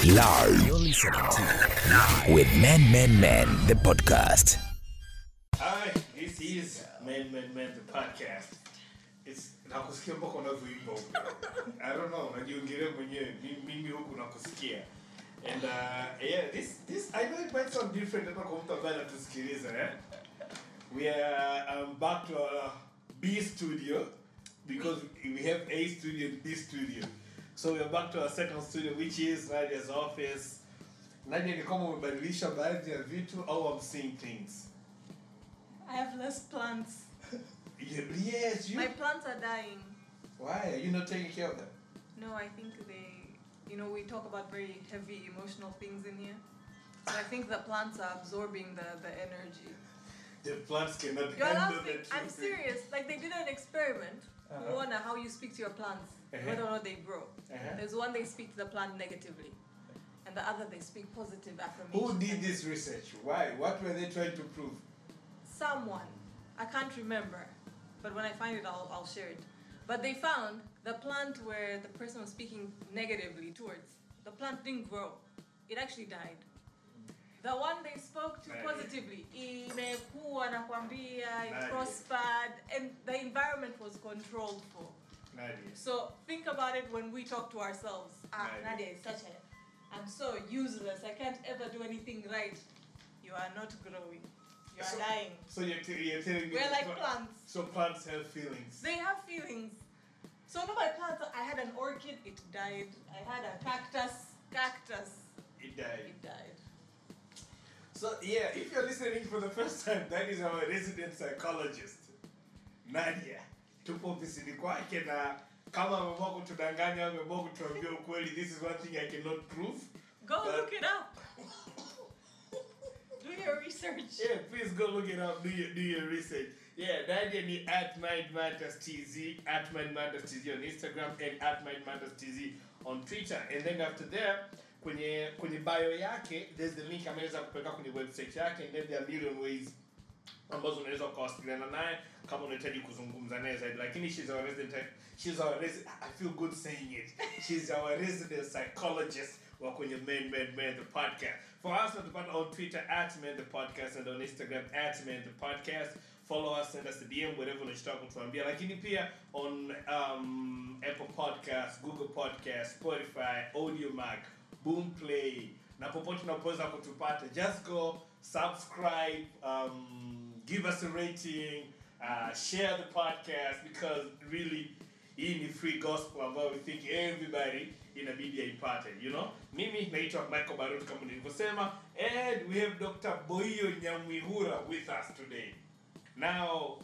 Live. You're listening to Live with Men, the podcast. Hi, this is Men, the podcast. It's nakusikia mpaka unavyoimba huko. I don't know, najiongea mwenyewe mimi huku nakusikia. And yeah, this I know it might sound different hata kwa mtu ambaye anatusikiliza, eh? We are back to our B studio because we have A studio and B studio. So we are back to our second studio, which is Nadia's office. Nadia, ni kama umebadilisha baadhi ya vitu au I'm seeing things? I have less plants. Yes, My plants are dying. Why? Are you not taking care of them? No, I think we talk about very heavy emotional things in here. So I think the plants are absorbing the energy. The plants cannot You're handle laughing. it. I'm serious. Like they did an experiment. One, how you speak to your plants, whether or not they grow. There's one they speak to the plant negatively, and the other they speak positive affirmations. Who did this research? Why? What were they trying to prove? Someone. I can't remember, but when I find it, I'll share it. But they found the plant where the person was speaking negatively towards, the plant didn't grow. It actually died. The one they spoke to positively, imekuwa nakwambia, it prospered, and the environment was controlled for. Nadia. So think about it when we talk to ourselves. Nadia is I'm so useless. I can't ever do anything right. You are not growing. You are dying. So you're telling me we're like plants. So plants have feelings. They have feelings. So no, my plants. I had an orchid. It died. I had a cactus. It died. It died. So yeah, if you're listening for the first time, that is our resident psychologist, Nadia. Tupo ofisini kwake na kama ameamua kutudanganya, ameamua kutuambia ukweli. This is one thing I cannot prove. Go look it up. Do your research. Yeah, please go look it up. Do your research. Yeah, Nadia ni @mindmatterstz, @mindmatterstz on Instagram and @mindmatterstz on Twitter. And then after there, kwenye bio yake, there's the link ameweza kupeleka kwenye website yake, and then there are million ways ambazo unaweza kuwasiliana naye kama unahitaji kuzungumza naye zaidi. Lakini she's our resident, I feel good saying it. She's our resident psychologist wa kwenye Men the podcast. For us natupata on Twitter @Men the podcast and on Instagram @Men the podcast. Follow us, send us a DM, whatever unataka kutuambia. Lakini pia on Apple Podcasts, Google Podcasts, Spotify, Audiomack, Boomplay, na popote unapoweza kutupata. Just go subscribe, give us a rating, share the podcast, because really hii ni free gospel ambayo we think everybody inabidi aipate, you know. Mimi naitwa Michael Barut kama nilivyosema, and we have Dr. Boio Nyamwihura with us today. Now,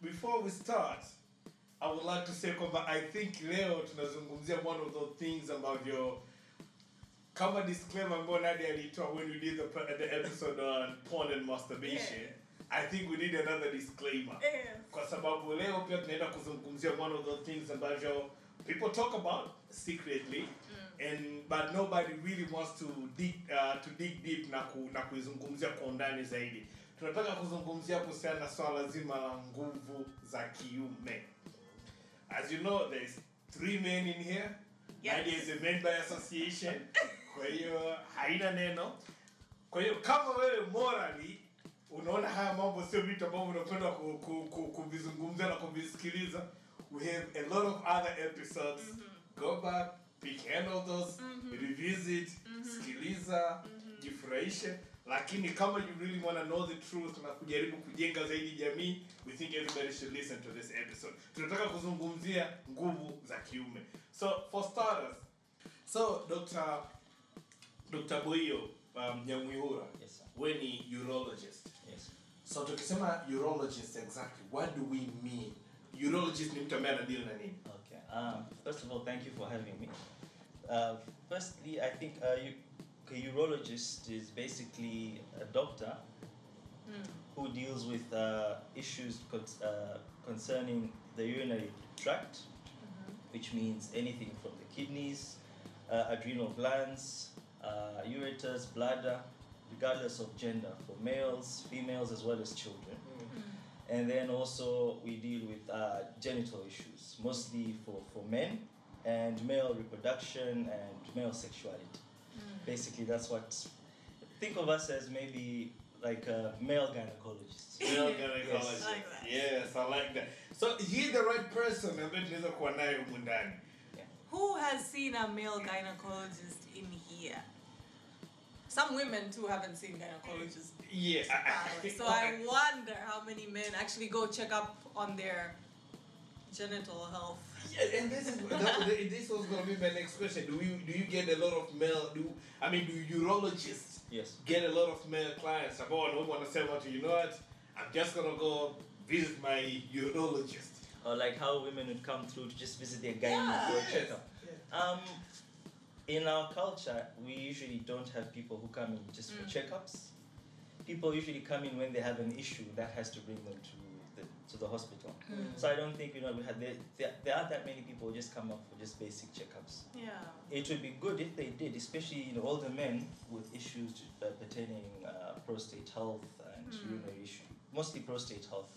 before we start, I would like to say kwamba I think leo tunazungumzia one of those things ambavyo kama disclaimer ambayo Nadia alitoa when we did the episode on porn and masturbation. Yeah. I think we need another disclaimer. Yeah. Kwa sababu leo pia tunaenda kuzungumzia one of those things ambavyo people talk about secretly, but nobody really wants to dig deep na kuizungumzia kwa undani zaidi. Tunataka kuzungumzia kuhusiana na swala zima la nguvu za kiume. As you know, there's 3 men in here. Yes. Nadia is a men by association. Kwa hiyo haina neno. Kwa hiyo kama wewe morally unaona haya mambo sio vitu ambavyo unapenda kuvizungumzia na kuvisikiliza, we have a lot of other episodes. Go back, pick any of those, revisit, sikiliza, jifurahishe. Lakini kama you really want to know the truth na kujaribu kujenga zaidi jamii, we think everybody should listen to this episode. Tunataka kuzungumzia nguvu za kiume. So for starters, Dr. Boio Nyamwihura, yes, sir. Wewe ni urologist. Yes. So tukisema urologist exactly, what do we mean? Urologist ni mtu ambaye anadeal na nini? Okay. First of all, thank you for having me. Firstly, I think a urologist is basically a doctor who deals with issues concerning the urinary tract, which means anything from the kidneys, adrenal glands, ureters, bladder, regardless of gender, for males, females, as well as children. And then also we deal with genital issues, mostly for men, and male reproduction and male sexuality. Basically, that's what. Think of us as maybe like a male gynecologist. Male gynecologist. I like that. Yes, I like that. So he's the right person ambaye tunaweza kuwa naye humu ndani. Who has seen a male gynecologist in here? Some women too haven't seen gynecologists. Yeah. So I wonder how many men actually go check up on their genital health. Yeah, and this was going to be my next question. Do you get a lot of male? Do urologists? Yes. Get a lot of male clients? I want to say, you know what? I'm just gonna go visit my urologist. Or like how women would come through to just visit their gynae for a checkup. Yeah. In our culture, we usually don't have people who come in just for checkups. People usually come in when they have an issue that has to bring them to the hospital. So I don't think there aren't that many people who just come up for just basic checkups. Yeah. It would be good if they did, especially older men with issues pertaining prostate health and urinary issue, mostly prostate health.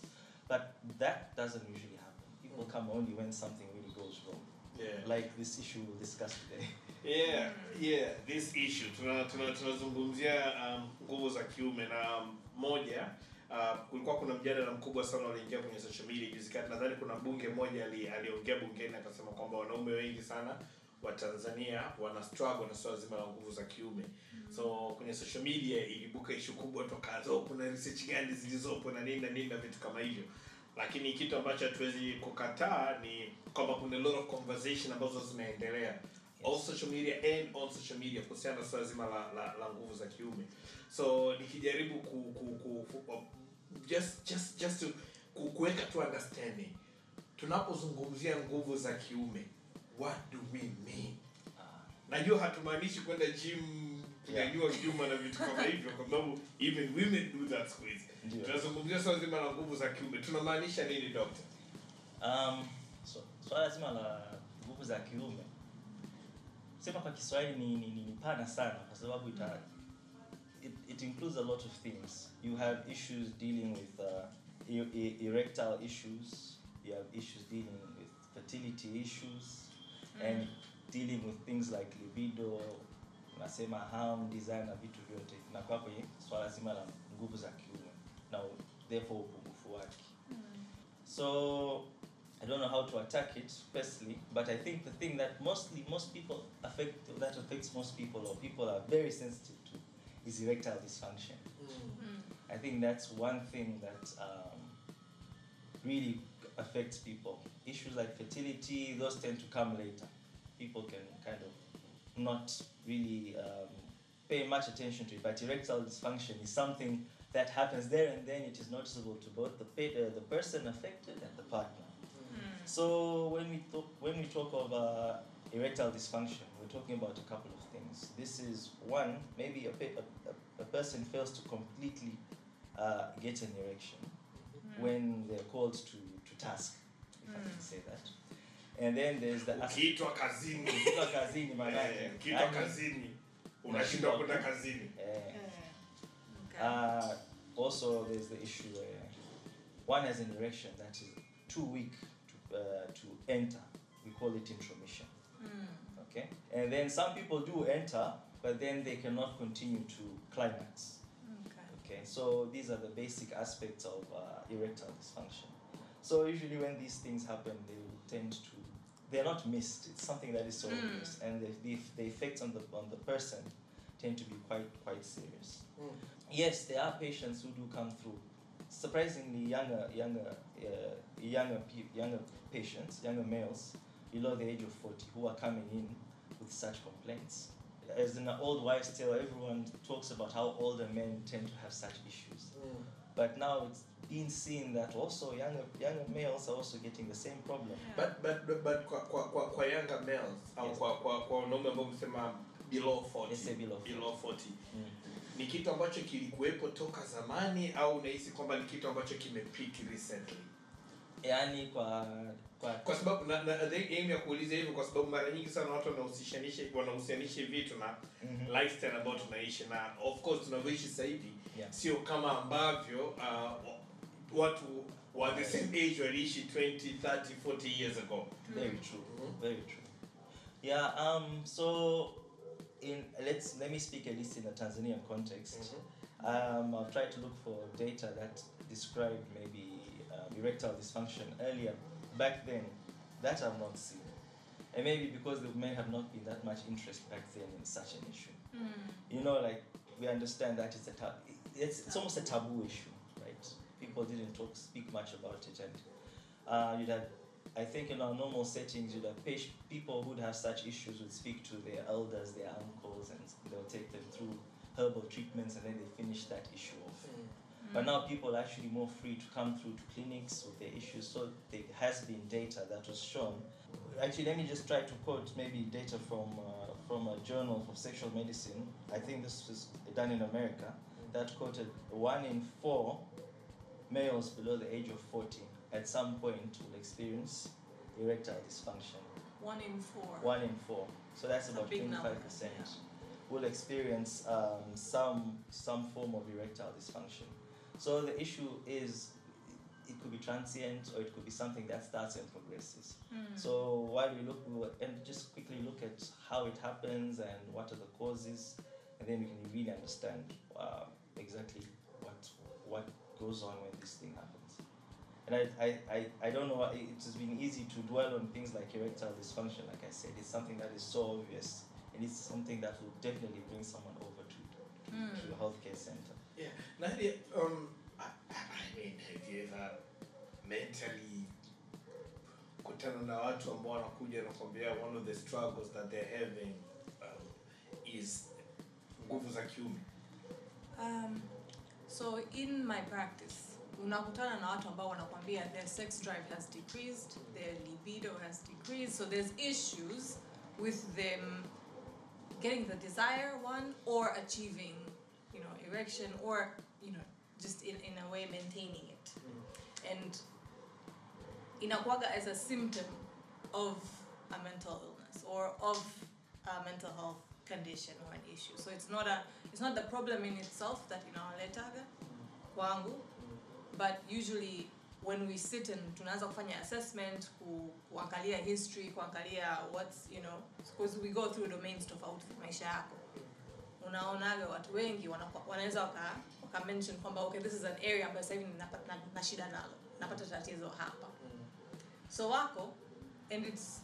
But that doesn't usually happen. People come only when something really goes wrong. Yeah. Like this issue we'll discuss today. Yeah, this issue tunazungumzia nguvu za kiume na moja kulikuwa kuna mjadala mkubwa sana uliingia kwenye social media juzi kati. Nadhani kuna bunge moja aliongea bungeni akasema kwamba wanaume wengi sana wa Tanzania wana struggle na swala zima la nguvu za kiume. So kwenye social media ilibuka issue kubwa toka kuna research gani zilizopo na nini na vitu kama hivyo. Lakini kitu ambacho hatuwezi kukataa ni kwamba kuna a lot of conversation ambazo zinaendelea on social media and on social media kuhusiana na swala zima la nguvu za kiume. So nikijaribu just to kuweka tu understanding, tunapozungumzia nguvu za kiume, what do we mean? Najua hatumaanishi kwenda gym kunyanyua vyuma na vitu kama hivyo, kwa sababu even women do that squeeze. Tunazungumzia swala zima la nguvu za kiume, tunamaanisha nini doctor? Swala zima la nguvu za kiume, sema kwa Kiswahili ni pana sana kwa sababu it includes a lot of things. You have issues dealing with erectile issues, you have issues dealing with fertility issues, and dealing with things like libido, nasema harm, desire na vitu vyote. Na kwa kwenye swala zima la nguvu za kiume. Now, therefore, upungufu wake. So, I don't know how to attack it firstly, but I think the thing that affects most people or people are very sensitive to is erectile dysfunction. I think that's one thing that really affects people. Issues like fertility, those tend to come later. People can kind of not really pay much attention to it, but erectile dysfunction is something that happens there and then. It is noticeable to both the person affected and the partner. So when we talk of erectile dysfunction, we're talking about a couple of things. This is one, maybe a person fails to completely get an erection when they're called to task, if I can say that. And then there's the ukiitwa kazini. Ukiitwa kazini. Unashindwa kwenda kazini. Also there's the issue where one has an erection that is too weak to enter. We call it intromission. Okay? And then some people do enter, but then they cannot continue to climax. Okay? So these are the basic aspects of erectile dysfunction. So usually when these things happen, they're not missed. It's something that is so obvious, and the effects on the person tend to be quite serious. Yes, there are patients who do come through. Surprisingly, younger patients, younger males below the age of 40 who are coming in with such complaints. As in an old wives' tale, everyone talks about how older men tend to have such issues. But now it's been seen that also younger males are also getting the same problem. But kwa younger males, au kwa wanaume ambao msema below 40. Let's say below 40. Ni kitu ambacho kilikuwepo toka zamani au unahisi kwamba ni kitu ambacho kimepeak recently? Yaani kwa sababu na the aim ya kuuliza hivyo kwa sababu mara nyingi sana watu wanahusianisha vitu na lifestyle ambayo tunaishi, na of course tunavyoishi sasa hivi sio kama ambavyo watu wa the same age waliishi 20, 30, 40 years ago. Very true. Very true. Yeah. So, let me speak at least in a Tanzanian context. I've tried to look for data that described maybe erectile dysfunction earlier back then. That I've not seen, and maybe because there may have not been that much interest back then in such an issue. You know, like we understand that it's almost a taboo issue, right? People didn't speak much about it, and you'd have, I think in our normal settings, you'd have people who'd have such issues would speak to their elders, their uncles, and they'll take them through herbal treatments, and then they finish that issue off. But now people are actually more free to come through to clinics with their issues. So there has been data that was shown. Actually, let me just try to quote maybe data from a journal of sexual medicine. I think this was done in America. That quoted 1 in 4 males below the age of 40 at some point will experience erectile dysfunction. 1 in 4. 1 in 4. So that's about 25%. Will experience some form of erectile dysfunction. So the issue is, it could be transient or it could be something that starts and progresses. So while we'll just quickly look at how it happens and what are the causes, and then we can really understand exactly what goes on when this thing happens. And I don't know, it has been easy to dwell on things like erectile dysfunction. Like I said, it's something that is so obvious, and it's something that will definitely bring someone over to a healthcare center. Yeah. Nadia, I mean, have you ever mentally kutana na watu ambao wanakuja na kuambia one of the struggles that they're having is nguvu za kiume? So in my practice, unakutana na watu ambao wanakuambia their sex drive has decreased, their libido has decreased, so there's issues with them getting the desire one or achieving, erection, or just in a way maintaining it. And inakuwaga as a symptom of a mental illness or of a mental health condition or an issue. So it's not the problem in itself that inawaletaga kwangu, but usually when we sit and tunaanza kufanya assessment, kuangalia history, kuangalia what's, because we go through domains tofauti za maisha yako. Unaonaga watu wengi wanaweza waka mention kwamba okay, this is an area ambayo sasa hivi na shida nalo, napata tatizo hapa. So wako, and it's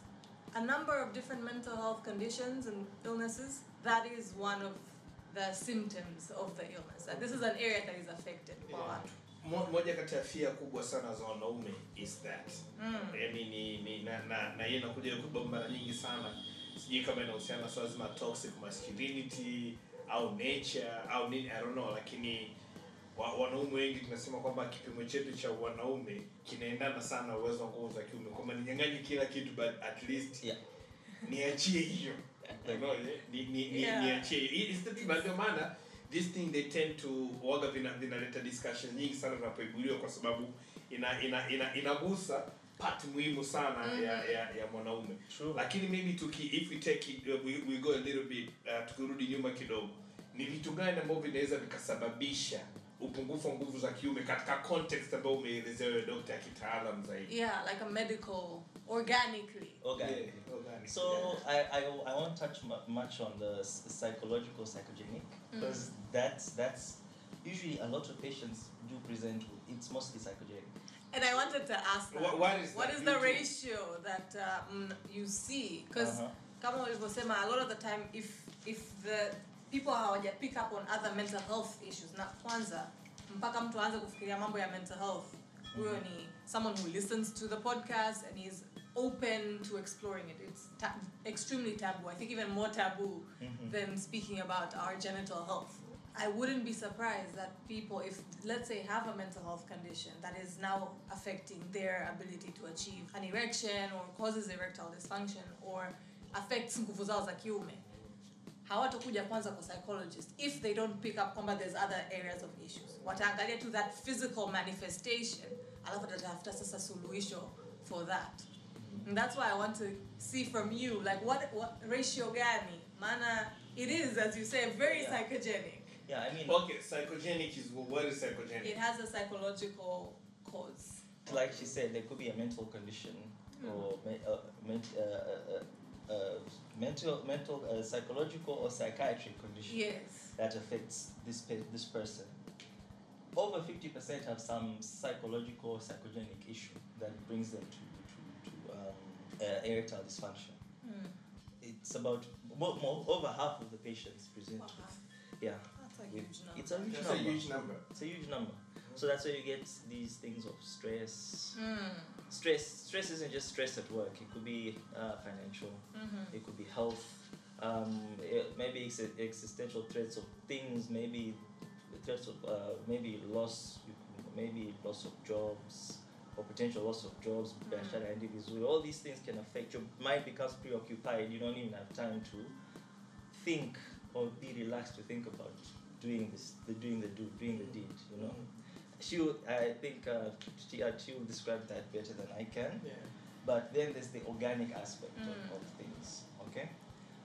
a number of different mental health conditions and illnesses. That is one of the symptoms of the illness. That this is an area that is affected kwa watu. Moja kati ya fia kubwa sana za wanaume is that. Yaani na yeye anakuja kubomba mara nyingi sana. Sijui kama inahusiana swala zima toxic masculinity au nature au nini, I don't know, lakini wanaume wengi tunasema kwamba kipimo chetu cha wanaume kinaendana sana uwezo wa nguvu za kiume. Kwamba ninyang'anye kila kitu but at least niachie hiyo. Niachie. It's the truth, maana this thing they tend to waga vinaleta discussion nyingi sana tunapoibuliwa kwa sababu inagusa part muhimu sana ya mwanaume. Lakini maybe if we take it, we go a little bit tukirudi nyuma kidogo, ni vitu gani ambavyo vinaweza vikasababisha upungufu wa nguvu za kiume katika context ambayo umeelezea wewe daktari kitaalamu zaidi? Yeah, like a medical, organically. So I won't touch much on the psychological, psychogenic, because that's usually a lot of patients do present with, it's mostly psychogenic. And I wanted to ask that, what is the ratio that you see? Because kama ulivyosema, a lot of the time if the people hawaja pick up on other mental health issues, na kwanza mpaka mtu aanze kufikiria mambo ya mental health, huyo ni someone who listens to the podcast and is open to exploring it. It's extremely taboo. I think even more taboo than speaking about our genital health. I wouldn't be surprised that people, if let's say have a mental health condition that is now affecting their ability to achieve an erection or causes erectile dysfunction or affects nguvu zao za kiume, hawatakuja kwanza kwa psychologist if they don't pick up kwamba there's other areas of issues. Wataangalia to that physical manifestation, alafu tatafuta sasa suluhisho for that. And that's why I want to see from you, like what ratio gani? Maana it is, as you say, very psychogenic. Yeah, I mean... Okay, psychogenic is, what is psychogenic? It has a psychological cause. Like she said, there could be a mental condition or mental, psychological or psychiatric condition Yes. that affects this person. Over 50% have some psychological or psychogenic issue that brings them to erectile dysfunction. It's about over half of the patients present Wow. with, yeah. That's a with- huge number. It's a huge That's number. a huge number. It's a huge number. So that's where you get these things of stress. Mm. Stress isn't just stress at work. It could be financial. Mm-hmm. It could be health. Maybe existential threats of things. Maybe threats of maybe loss of jobs or potential loss of jobs. Biashara individual. All these things can affect your mind. Becomes preoccupied. You don't even have time to think or be relaxed to think about doing the deed. You know. I think she'll describe that better than I can. Yeah. But then there's the organic aspect of things. Okay,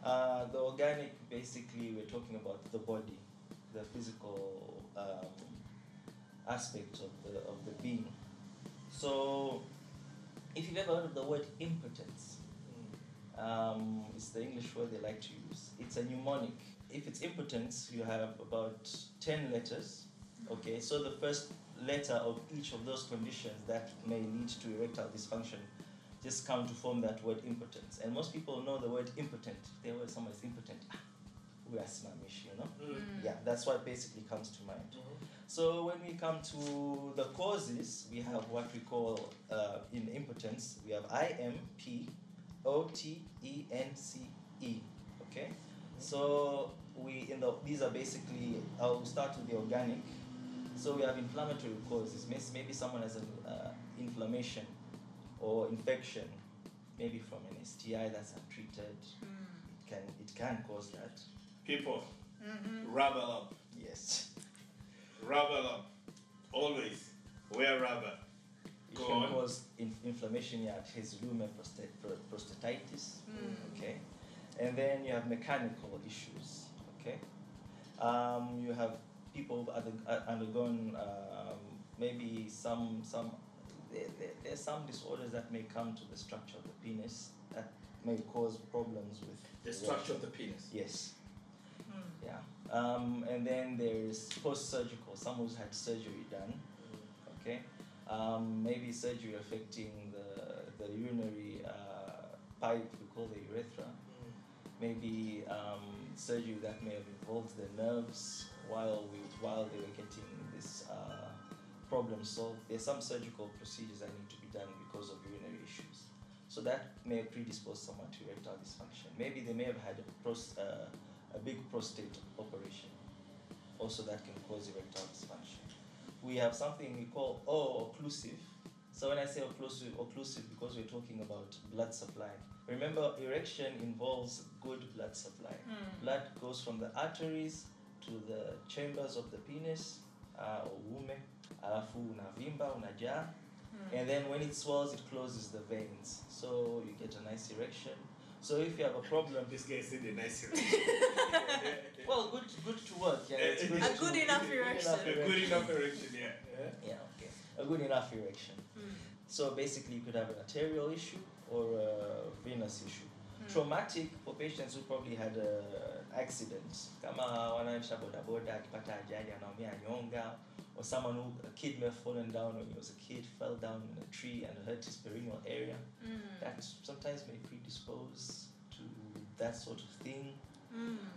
the organic, basically, we're talking about the body, the physical aspect of the being. So, if you've ever heard of the word impotence, it's the English word they like to use. It's a mnemonic. If it's impotence, you have about 10 letters. Okay, so the first letter of each of those conditions that may lead to erectile dysfunction just come to form that word impotence. And most people know the word impotent. They hear someone is impotent. We are smamish, you know? Yeah, that's what basically comes to mind. So when we come to the causes, we have what we call in impotence, we have IMPOTENCE. Okay? So these are basically, I'll start with the organic. So we have inflammatory causes. Maybe someone has an inflammation or infection, maybe from an STI that's untreated. It can cause that. People, rubber up. Yes. Rubber up. Always wear rubber. It Go can on. cause inflammation. You have Kiume prostatitis. Okay. And then you have mechanical issues. Okay. You have people who've undergone maybe there's some disorders that may come to the structure of the penis that may cause problems with The structure of the penis. Yes. Yeah. And then there is post-surgical, someone who's had surgery done. Okay. Maybe surgery affecting the urinary pipe, we call the urethra. Maybe surgery that may have involved the nerves while they were getting this problem solved. There's some surgical procedures that need to be done because of urinary issues. So that may predispose someone to erectile dysfunction. Maybe they may have had a big prostate operation. Also that can cause erectile dysfunction. We have something we call occlusive. So when I say occlusive because we're talking about blood supply. Remember, erection involves good blood supply. Blood goes from the arteries to the chambers of the penis, or ume, alafu unavimba, unajaa. And then when it swells, it closes the veins. So you get a nice erection. So if you have a problem... This guy said a nice Well, good to work. Yeah, it's good A good enough erection. A good enough erection, yeah. Yeah, okay. A good enough erection. So basically you could have an arterial issue or a venous issue. Traumatic for patients who probably had an accident. Kama wanaisha bodaboda akipata ajali anaumia nyonga, or someone a kid may have fallen down when he was a kid, fell down in a tree and hurt his perineal area. That sometimes may predispose to that sort of thing.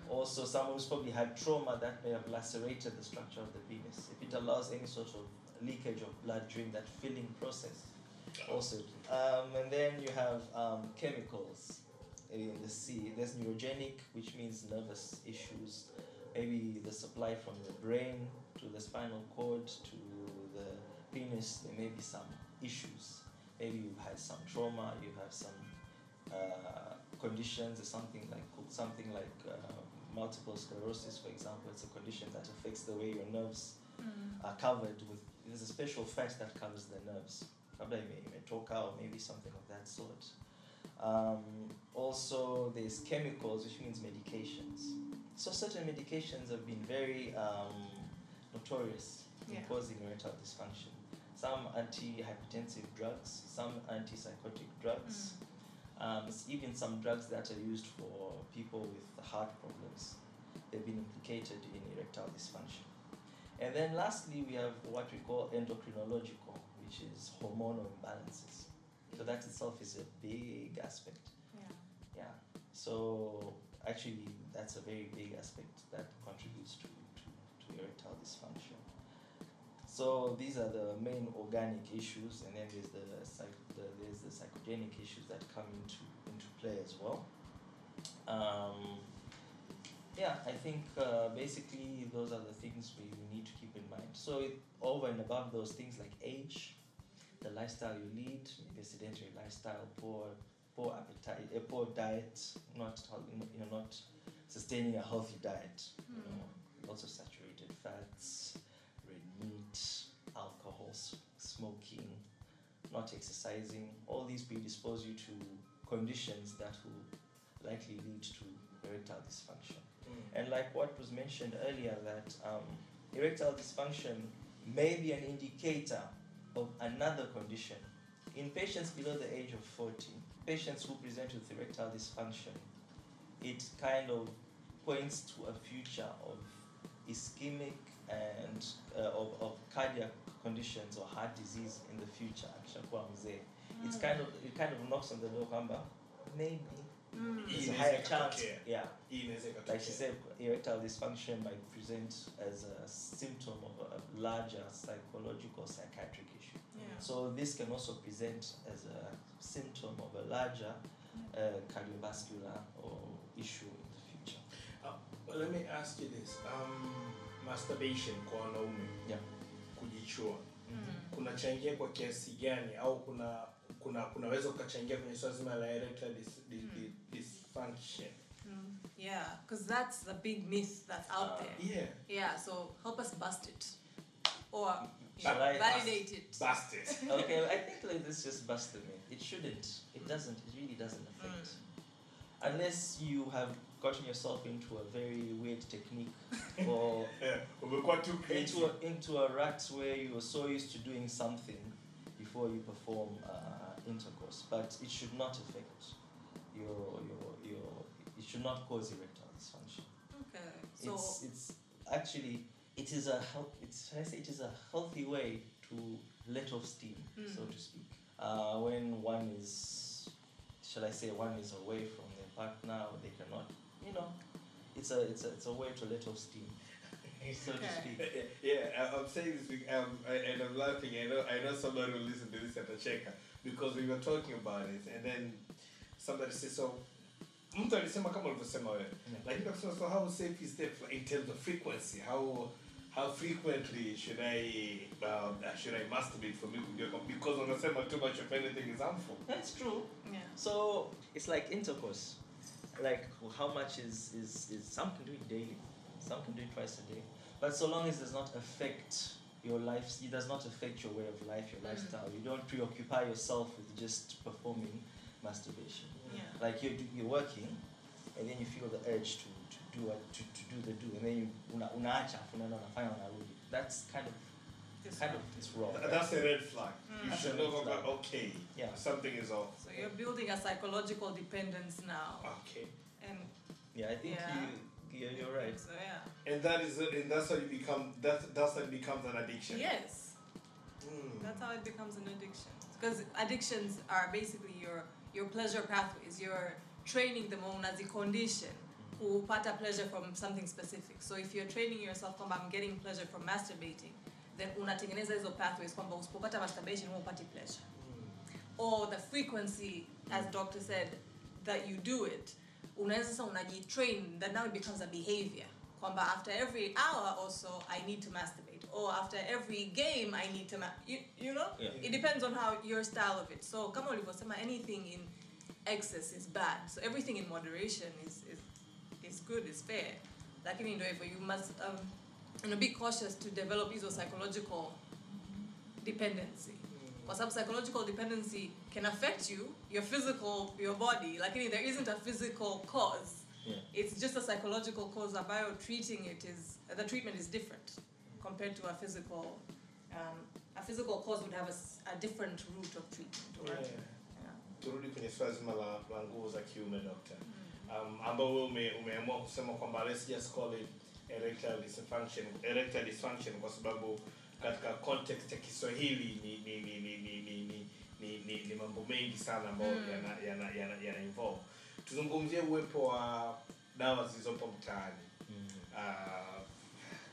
Also, someone who's probably had trauma that may have lacerated the structure of the penis. If it allows any sort of leakage of blood during that filling process. Also, and then you have chemicals in the sea. There's neurogenic, which means nervous issues. Maybe the supply from the brain to the spinal cord to the penis. There may be some issues. Maybe you've had some trauma. You have some conditions, or something like multiple sclerosis, for example. It's a condition that affects the way your nerves are covered with. There's a special fat that covers the nerves. Imetoka or maybe something of that sort. Also, there's chemicals, which means medications. So certain medications have been very notorious in causing erectile dysfunction. Some antihypertensive drugs, some antipsychotic drugs. Even some drugs that are used for people with heart problems, they've been implicated in erectile dysfunction. And then lastly, we have what we call endocrinological, which is hormonal imbalances. So that itself is a big aspect. Yeah. So actually, that's a very big aspect that contributes to erectile dysfunction. So these are the main organic issues, and then there's the psychogenic issues that come into play as well. I think basically those are the things we need to keep in mind. So over and above those things like age, the lifestyle you lead, maybe a sedentary lifestyle, poor appetite, a poor diet, not sustaining a healthy diet. Lots of saturated fats, red meat, alcohol, smoking, not exercising. All these predispose you to conditions that will likely lead to erectile dysfunction. And like what was mentioned earlier, that erectile dysfunction may be an indicator of another condition. In patients below the age of 40, patients who present with erectile dysfunction, it kind of points to a future of ischemic and of cardiac conditions or heart disease in the future. It kind of knocks on the door, maybe there's a higher chance. Yeah. Like she said, erectile dysfunction might present as a symptom of a larger psychological psychiatric issue. So this can also present as a symptom of a larger cardiovascular or issue in the future. Let me ask you this. Masturbation kwa wanaume, kujichua, kunachangia kwa kiasi gani, au kunaweza ukachangia kwenye swala zima la erectile dysfunction? Yeah, because that's the big myth that's out there. Yeah, so help us bust it. Or validate it. Bust it. Okay, I think let's just bust the myth. It shouldn't. It doesn't. It really doesn't affect. Unless you have gotten yourself into a very weird technique or into a rut where you are so used to doing something before you perform intercourse. But it should not affect your it should not cause erectile dysfunction. Okay. So it's actually it is a healthy way to let off steam, so to speak. When one is away from their partner, or they cannot, it's a way to let off steam, so to speak. I'm saying this and I'm laughing. I know somebody will listen to this at a checker, because we were talking about it, and then somebody said, so mtu alisema kama ulivyosema wewe, lakini akasema, so how safe is that in terms of frequency? How frequently should I masturbate for me to be, because unasema too much of anything is harmful? That's true. Yeah. So it's like intercourse. Like how much is some can do it daily, some can do it twice a day. But so long as it does not affect your life, it does not affect your way of life, your lifestyle. You don't preoccupy yourself with just performing masturbation. Yeah. Like you're working, and then you feel the urge to do the do, and then you unaacha unafanya unarudi. That's kind of it's wrong. That's a red flag. You should know that something is off. So you're building a psychological dependence now. Okay. And I think you're right. So yeah. And that's how you become. That's how it becomes an addiction. Yes. That's how it becomes an addiction. Because addictions are basically your pleasure pathways. You're training them on as a condition who upata pleasure from something specific. So if you're training yourself kwamba I'm getting pleasure from masturbating, then unatengeneza hizo pathways kwamba usipopata masturbation hupati pleasure. Or the frequency, as doctor said, that you do it, unaweza sasa unajitrain, that now it becomes a behavior. Kwamba after every hour or so, I need to masturbate. Or after every game, I need to you know? Yeah. It depends on how your style of it. So kama ulivyosema, anything in excess is bad. So everything in moderation is good, is fair. Lakini ndio hivyo, you must be cautious to develop hizo psychological dependency. Kwa sababu psychological dependency can affect your body. Lakini there isn't a physical cause. Yeah. It's just a psychological cause. Ambayo the treatment is different compared to a physical. A physical cause would have a different route of treatment. turudi kwenye swala zima la nguvu za kiume doctor. Ambao wewe umeamua kusema kwamba let's just call it erectile dysfunction kwa sababu katika context ya Kiswahili ni mambo mengi sana ambayo yana involve. Tuzungumzie uwepo wa dawa zilizopo mtaani.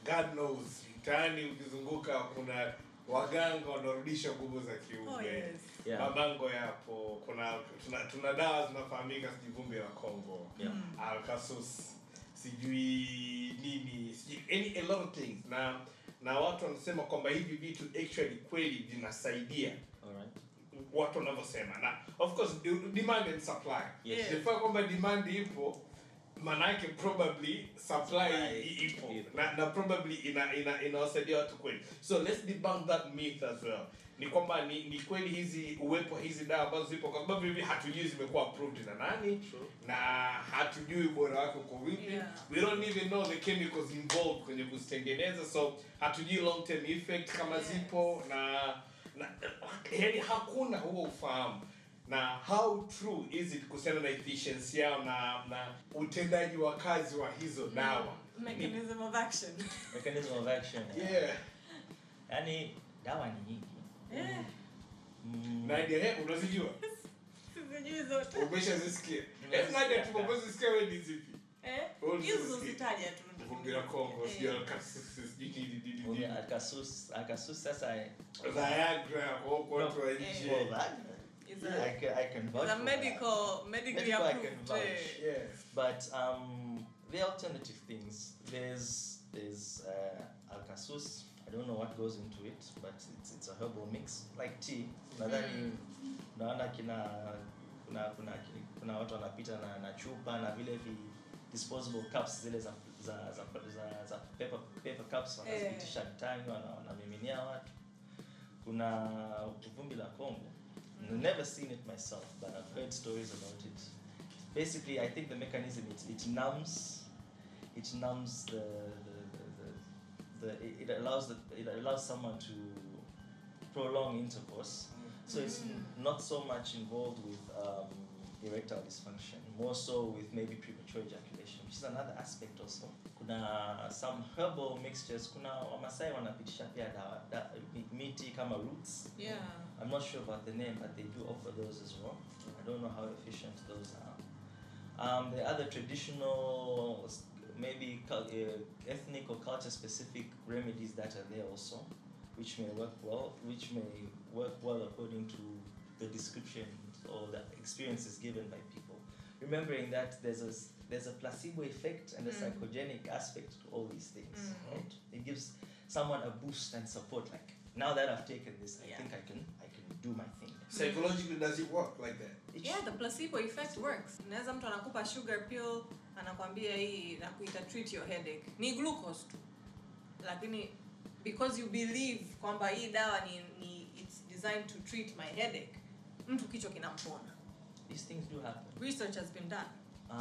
God knows mtaani ukizunguka kuna waganga wanarudisha nguvu za kiume. Oh, yes. Yeah. Mabango yapo, tuna dawa zinafahamika, sijui Vumbi la Congo, Kasusi, sijui nini, sijui a lot of things. Na watu wanasema kwamba hivi vitu actually kweli vinasaidia. Alright. Watu wanavyosema. Na of course demand and supply. Yes. The fact kwamba demand ipo, manake probably supply ipo. Na probably inawasaidia watu kweli. So let's debunk that myth as well. Ni kwamba ni kweli uwepo hizi dawa ambazo zipo kwa sababu hivi hatujui zimekuwa approved na nani. True. Na hatujui ubora wake uko vipi. Yeah. We don't even know the chemicals involved kwenye kuzitengeneza, so hatujui long term effect kama zipo na yani hakuna huo ufahamu. Na how true is it kuhusiana na efficiency yao na utendaji wa kazi wa hizo dawa? Mechanism of action. Mechanism of action. Yeah. Yani dawa ni nyingi. Yeah. Nadia, unazijua? Sijui zote. Umeshazisikia? Nadia, tumezisikia wewe ni zipi? Hizo zitaja tu. Vumbi la Congo, sio Kasusi, sijui Kasusi sasa Viagra kwa watu wa nje. I can vouch The for medically I approved. can vouch. Yeah. But the alternative things, there's Kasusi. I don't know what goes into it, but it's a herbal mix like tea. Nadhani naona kuna watu wanapita na chupa na vile disposable cups zile za paper cups wanazipitisha mtaani wanamiminia watu. Kuna Vumbi la Congo. I've never seen it myself, but I've heard stories about it. Basically, I think the mechanism it numbs it allows someone to prolong intercourse. So it's not so much involved with erectile dysfunction, more so with maybe premature ejaculation, which is another aspect also. Kuna some herbal mixtures, kuna Wamasai wanapitisha pia miti kama roots. Yeah. I'm not sure about the name, but they do offer those as well. I don't know how efficient those are. The other traditional, maybe ethnic or culture specific remedies that are there also, which may work well according to the description or the experiences given by people. Remembering that there's a placebo effect and a psychogenic aspect to all these things, right? It gives someone a boost and support, like, now that I've taken this, I think I can do my thing. Psychologically, does it work like that? Yeah, the placebo effect works. Unaweza mtu anakupa sugar pill, anakwambia hii na kuita treat your headache. Ni glucose tu. Lakini because you believe kwamba hii dawa ni it's designed to treat my headache, mtu kichwa kinampona. These things do happen. Research has been done.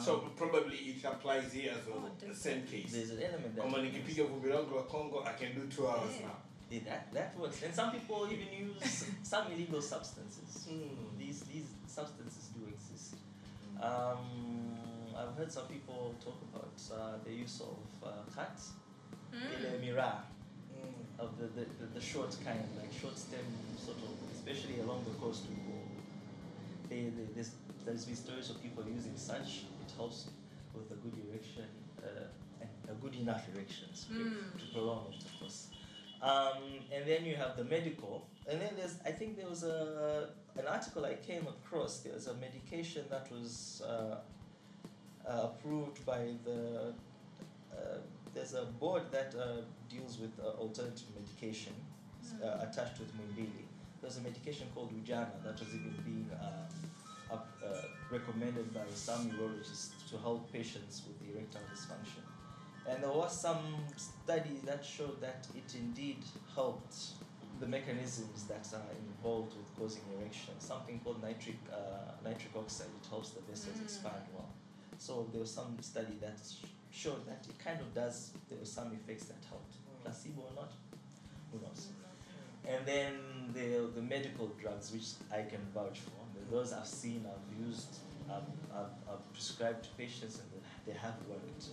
So probably it applies here as well. The same case. There's an element that. Kama nikipiga Vumbi la Congo, I can do 2 hours now. Yeah, that works. And some people even use some illegal substances. These substances do exist. I've heard some people talk about the use of cut, mira, of the short kind, like short stem sort of, especially along the coast. There's been stories of people using such. It helps with a good erection, a good enough erection to prolong it, of course. And then you have the medical, and then I think there was an article I came across. There was a medication that was approved by there's a board that deals with alternative medication attached with Mumbili. There's a medication called Ujana that was even being recommended by some urologists to help patients with erectile dysfunction. And there was some study that showed that it indeed helped the mechanisms that are involved with causing erection. Something called nitric oxide. It helps the vessels expand well. So there was some study that showed that it kind of does. There were some effects that helped. Placebo or not, who knows? And then the medical drugs, which I can vouch for. Those I've seen, I've used, I've prescribed to patients, and they have worked.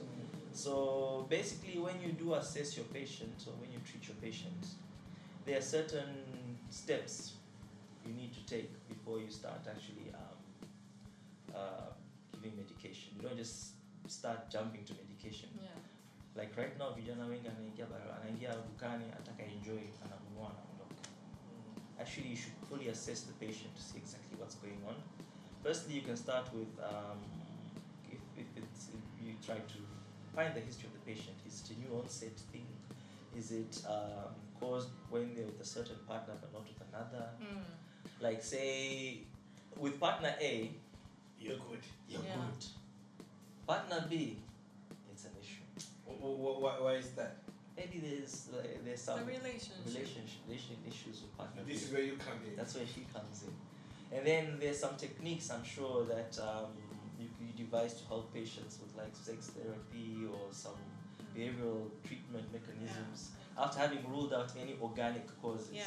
So basically, when you do assess your patient, or when you treat your patient, there are certain steps you need to take before you start actually giving medication. You don't just start jumping to medication. Yeah. Like right now, vijana wengi anaingia dukani ataka enjoy ananunua anaondoka. Actually, you should fully assess the patient to see exactly what's going on. Firstly, you can start with if you try to find the history of the patient. Is it a new onset thing? Is it caused when they're with a certain partner but not with another? Like say, with partner A, You're good. you're good. Partner B, it's an issue. Why is that? Maybe there's some The relationship issues with partner B. This is where you come in. That's where she comes in. And then there's some techniques, I'm sure, that you devise to help patients with like sex therapy or some behavioral treatment mechanisms after having ruled out any organic causes. Yeah.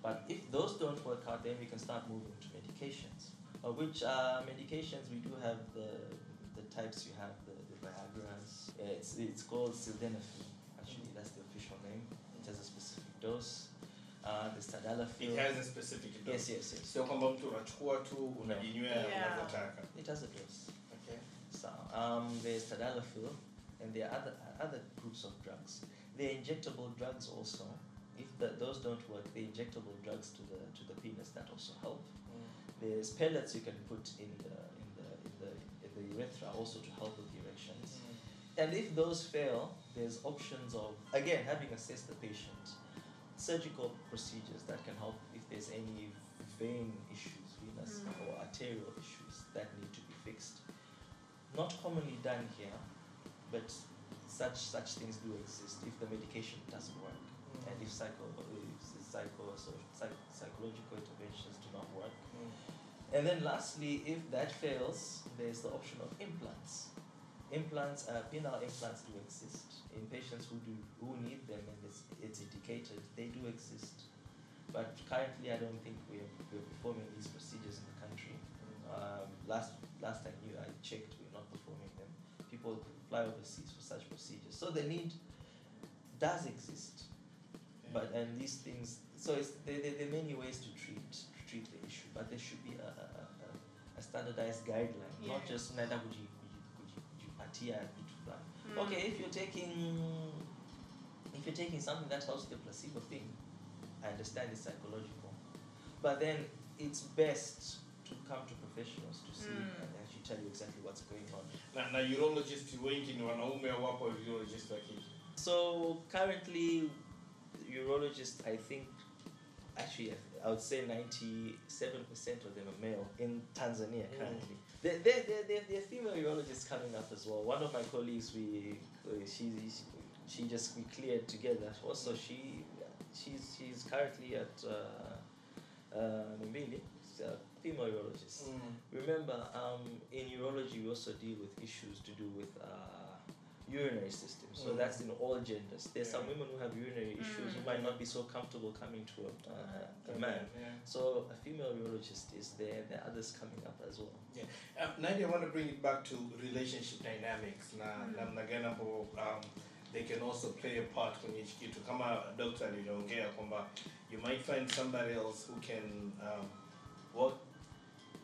But if those don't work out, then we can start moving to medications. Which medications we do have the types you have, the Viagra's. It's called sildenafil. Actually, that's the official name. It has a specific dose. The tadalafil. It has a specific dose. Yes. So kwamba mtu unachukua tu unajinywea unavyotaka. It has a dose. Okay. So there's tadalafil, and there are other groups of drugs. There are injectable drugs also. If those don't work, the injectable drugs to the penis that also help. There's pellets you can put in the urethra also to help with erections. And if those fail, there's options of, again, having assessed the patient, surgical procedures that can help if there's any vein issues, venous or arterial issues that need to be fixed. Not commonly done here, but such things do exist if the medication doesn't work, and if psychological interventions do not work. And then lastly, if that fails, there's the option of implants. Penile implants do exist in patients who need them, and it's indicated. They do exist, but currently I don't think we're performing these procedures in the country. Last I knew, I checked, we're not performing them. People fly overseas for such procedures, so the need does exist. But these things, so there are many ways to treat the issue, but there should be a standardized guideline, not just nenda kujipatia vitu fulani. Okay, if you're taking something that helps the placebo thing, I understand it's psychological, but then it's best to come to professionals to see and actually tell you exactly what's going on. Na urologist wengi ni wanaume au wapo urologist wa kike? So currently, urologists, I think, actually, I would say 97% of them are male in Tanzania currently. There are female urologists coming up as well. One of my colleagues, we cleared together. Also, she's currently at Mbili, female urologist. Remember, in urology, we also deal with issues to do with urinary system. So that's in all genders. There's some women who have urinary issues who might not be so comfortable coming to a man. So a female urologist is there. There are others coming up as well. Nadia, I want to bring it back to relationship dynamics. They can also play a part kwenye hichi kitu. Kama doctor aliongea kwamba you might find somebody else who can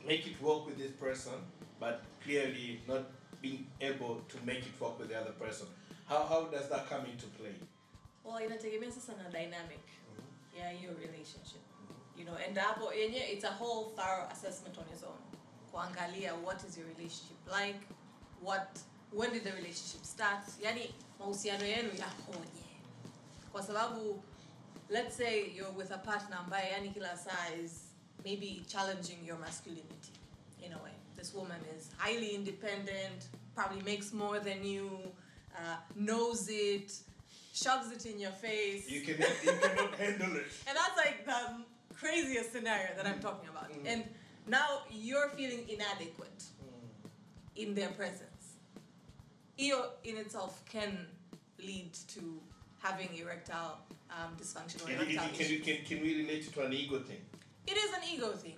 make it work with this person, but clearly not being able to make it work with the other person. How does that come into play? Well, inategemea sasa na dynamic your relationship. You know, and hapo yenye it's a whole thorough assessment on its own. Kuangalia what is your relationship like, when did the relationship start? Yani mahusiano yenu yakoje? Kwa sababu let's say you're with a partner ambaye yani kila saa is maybe challenging your masculinity in a way. This woman is highly independent, probably makes more than you, knows it, shoves it in your face. You cannot handle it. And that's like the craziest scenario that I'm talking about. And now you're feeling inadequate in their presence. Iyo in itself can lead to having erectile dysfunction or erectile issues. Can we relate it to an ego thing? It is an ego thing.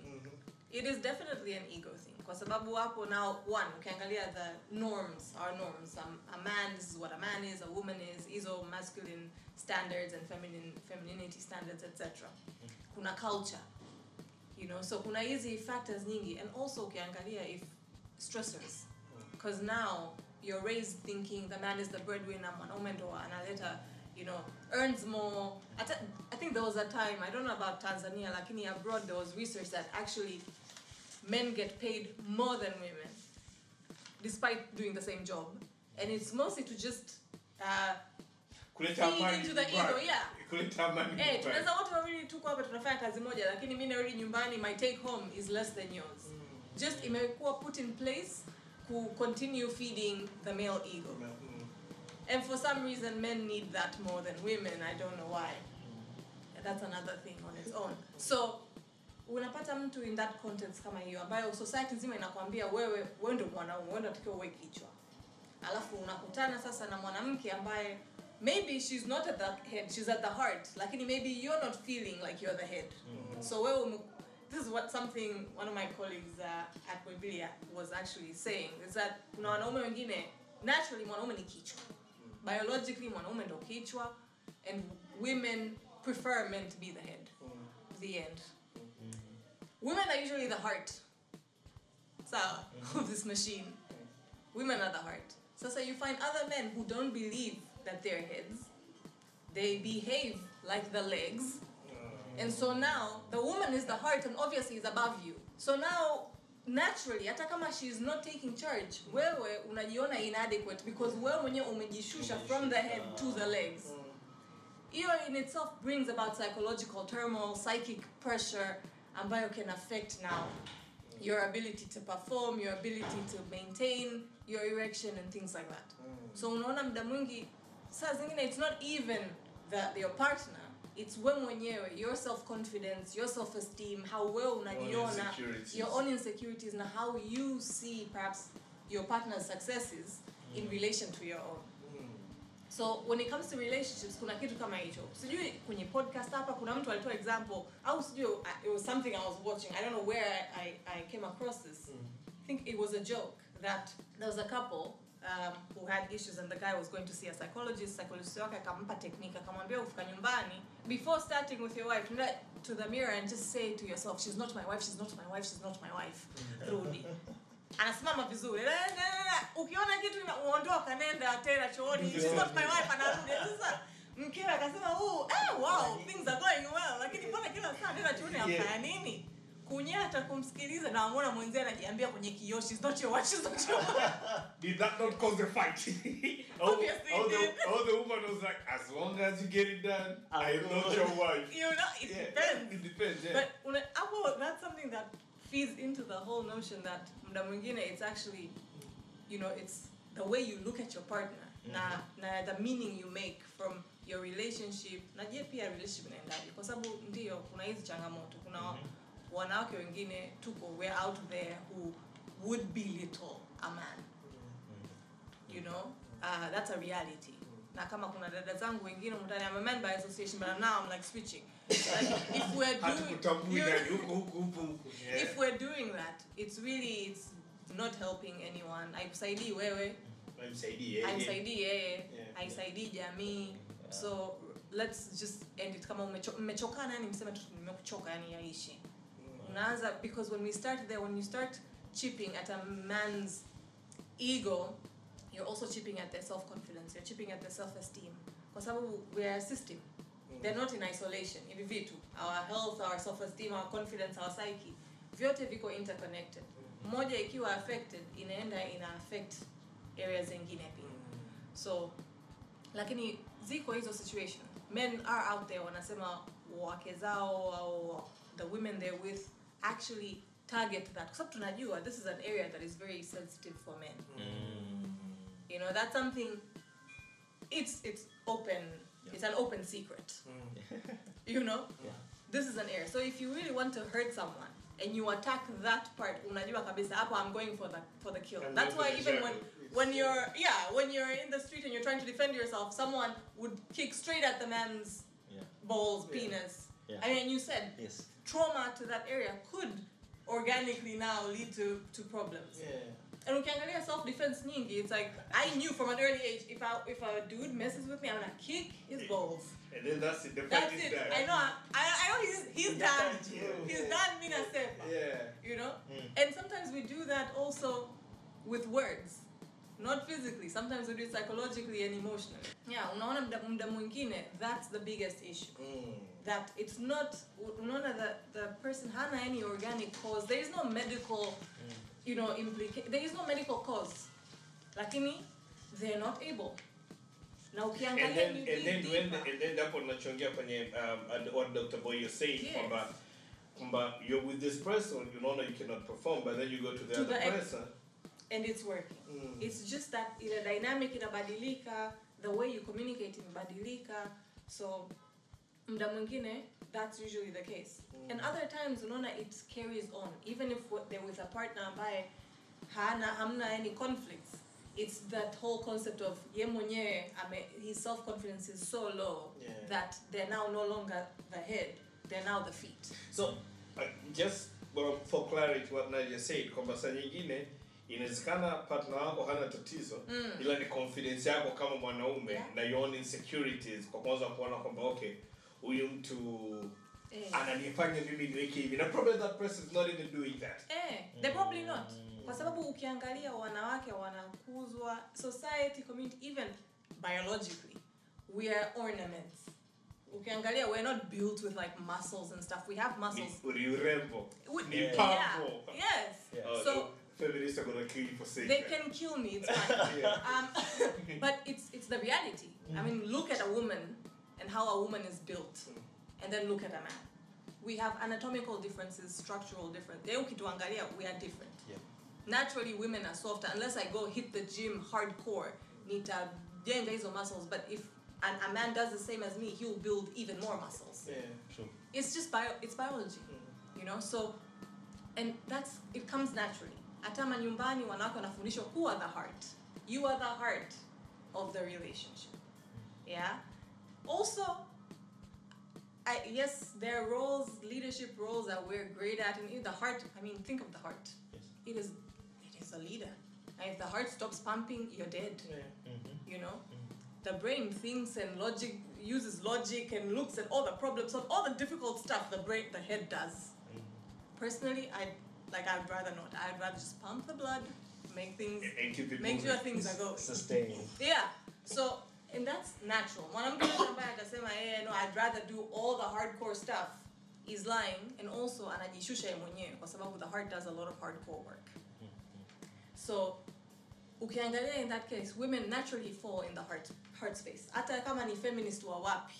It is definitely an ego thing. Kwa sababu hapo now, one, ukiangalia the norms, our norms. A man, this is what a man is, a woman is, hizo masculine standards and femininity standards, etc. Kuna culture. You know, so kuna hizi factors nyingi. And also ukiangalia if stressors. Because now you're raised thinking the man is the breadwinner, wanaume ndo analeta, you know, earns more. I think there was a time, I don't know about Tanzania, lakini abroad there was research that actually men get paid more than women despite doing the same job. And it's mostly to just feed into the ego, yeah. Hey, tunaweza wote wawili tuko hapa tunafanya kazi moja, lakini mimi narudi nyumbani, my take home is less than yours. Just imekuwa put in place to continue feeding the male ego. And for some reason, men need that more than women. I don't know why. That's another thing on its own. So, unapata mtu in that context kama hiyo, ambayo society nzima inakwambia wewe ndo mwanaume, wewe ndo unatakiwa uwe kichwa. Alafu unakutana sasa na mwanamke ambaye maybe she's not at the head, she's at the heart. Lakini maybe you're not feeling like you're the head. So wewe this is what something one of my colleagues at Boio was actually saying, is that kuna wanaume wengine naturally mwanaume ni kichwa. Biologically mwanaume ndo kichwa, and women prefer men to be the head. The end. Women are usually the heart. So of this machine. Women are the heart. So you find other men who don't believe that they're heads. They behave like the legs. And so now, the woman is the heart and obviously is above you. So now, naturally, hata kama she's not taking charge, wewe unajiona inadequate because wewe mwenyewe umejishusha from the head to the legs. Hiyo in itself brings about psychological turmoil, psychic pressure, ambayo can affect now your ability to perform, your ability to maintain your erection and things like that. So unaona muda mwingi, saa zingine it's not even your partner. It's wewe mwenyewe, your self-confidence, your self-esteem, how wewe unajiona, your own insecurities, and how you see perhaps your partner's successes in relation to your own. So when it comes to relationships, kuna kitu kama hicho. Sijui kwenye podcast hapa kuna mtu alitoa example, au sijui it was something I was watching. I don't know where I came across this. I think it was a joke that there was a couple who had issues and the guy was going to see a psychologist wake akampa technique akamwambia ufika nyumbani, before starting with your wife, look to the mirror and just say to yourself, she's not my wife, she's not my wife, she's not my wife. Rudi. Anasimama vizuri. Ukiona kitu uondoka nenda tena chooni, she's not my wife, anarudi. Sasa mkewe akasema, wow, things are going well. Lakini mbona kila saa nenda chooni afanya nini? Kunyata kumsikiliza na amona mwenzie anajiambia kwenye kioo, she's not your wife, she's not your wife. Did that not cause the fight? Obviously the woman was like, as long as you get it done, I am not your wife. You know, it depends. It depends, yeah. But that's something that feeds into the whole notion that muda mwingine it's actually, you know, it's the way you look at your partner. Na the meaning you make from your relationship. Na je pia relationship inaendaje? Kwa sababu ndio kuna hizi changamoto. Kuna wanawake wengine we're out there who would belittle a man. You know, that's a reality. Na kama kuna dada zangu wengine mtani, I'm a man by association, but now I'm like switching. Like, if we're doing that, it's not helping anyone. Haisaidii wewe, haisaidii yeye, haisaidii jamii. So let's just end it. Kama mmechokana yani mseme tu nimekuchoka yani yaishi. Unaanza, because when you start chipping at a man's ego, you're also chipping at their self-confidence, you're chipping at their self-esteem. Kwa sababu we are a system. They're not in isolation. Hivi vitu, our health, our self-esteem, our confidence, our psyche, vyote viko interconnected. Moja ikiwa affected, ina affect areas zingine pia. So, lakini ziko hizo situation. Men are out there wanasema wake zao au the women they're with actually target that. Kwa sababu tunajua this is an area that is very sensitive for men. You know, that's something, it's open, it's an open secret. You know? Yeah. This is an area. So if you really want to hurt someone and you attack that part, unajua kabisa hapo I'm going for the kill. And that's why even when you're in the street and you're trying to defend yourself, someone would kick straight at the man's balls, penis. Yeah. I mean, you said trauma to that area could organically now lead to problems. Yeah. And ukiangalia self-defense nyingi, it's like, I knew from an early age, if a dude messes with me, I'm gonna kick his balls. And then that's it. The That's fight is it. done. I know he's done. He's done, mina sepa. Yeah. You know? And sometimes we do that also with words. Not physically. Sometimes we do it psychologically and emotionally. Yeah, unaona mda mwingine, that's the biggest issue. That it's not, unaona the person hana any organic cause. There is no medical, there is no medical cause. Lakini, they're not able. Now, and then hapo tunachongea kwenye what Dr. Boio said, kwamba you're with this person, you know you cannot perform, but then you go to the other person. And it's working. It's just that in a dynamic inabadilika, the way you communicate inabadilika. So, mda mwingine, that's usually the case. And other times, unaona, it carries on. Even if they're with a partner ambaye hamna any conflicts. It's that whole concept of ye mwenyewe, his self-confidence is so low that they're now no longer the head, they're now the feet. So, just for clarity, what Nadia said, kwamba saa nyingine, inawezekana partner wako hana tatizo, ila ni confidence yako kama mwanaume, na your own insecurities, kwa kwanza kuona kwamba, okay, huyu mtu ananifanya mimi niweke hivi. Na probably that person is not even doing that. They're probably not. Kwa sababu ukiangalia wanawake wanakuzwa, society, community, even biologically, we are ornaments. Ukiangalia, we're not built with like muscles and stuff. We have muscles. Ni urembo. Ni powerful. powerful. Yes. Yeah. So feminists are gonna kill you for saying they that. can kill me, it's fine. But it's the reality. I mean, look at a woman and how a woman is built, and then look at a man. We have anatomical differences, structural differences. We are different. Yeah. Naturally, women are softer. Unless I go hit the gym hardcore, nitajenga hizo muscles. But if a man does the same as me, he'll build even more muscles. Yeah, sure. It's just it's biology, So, and it comes naturally. Atama nyumbani wanawake wanafundishwa kuwa the heart. You are the heart of the relationship. Yeah. Also, yes, there are roles, leadership roles that we're great at, and the heart. I mean, think of the heart. Yes. It is a leader. And if the heart stops pumping, you're dead. Yeah. The brain thinks and uses logic and looks at all the problems, of all the difficult stuff the head does. Personally, I'd rather not. I'd rather just pump the blood, make sure things are going. Sustain. Yeah. So, and that's natural. I'd rather do all the hardcore stuff. Is lying, and also anajishusha yeye mwenyewe kwa sababu the heart does a lot of hardcore work. So, ukiangalia in that case, women naturally fall in the heart space. Hata kama ni feminist wa wapi,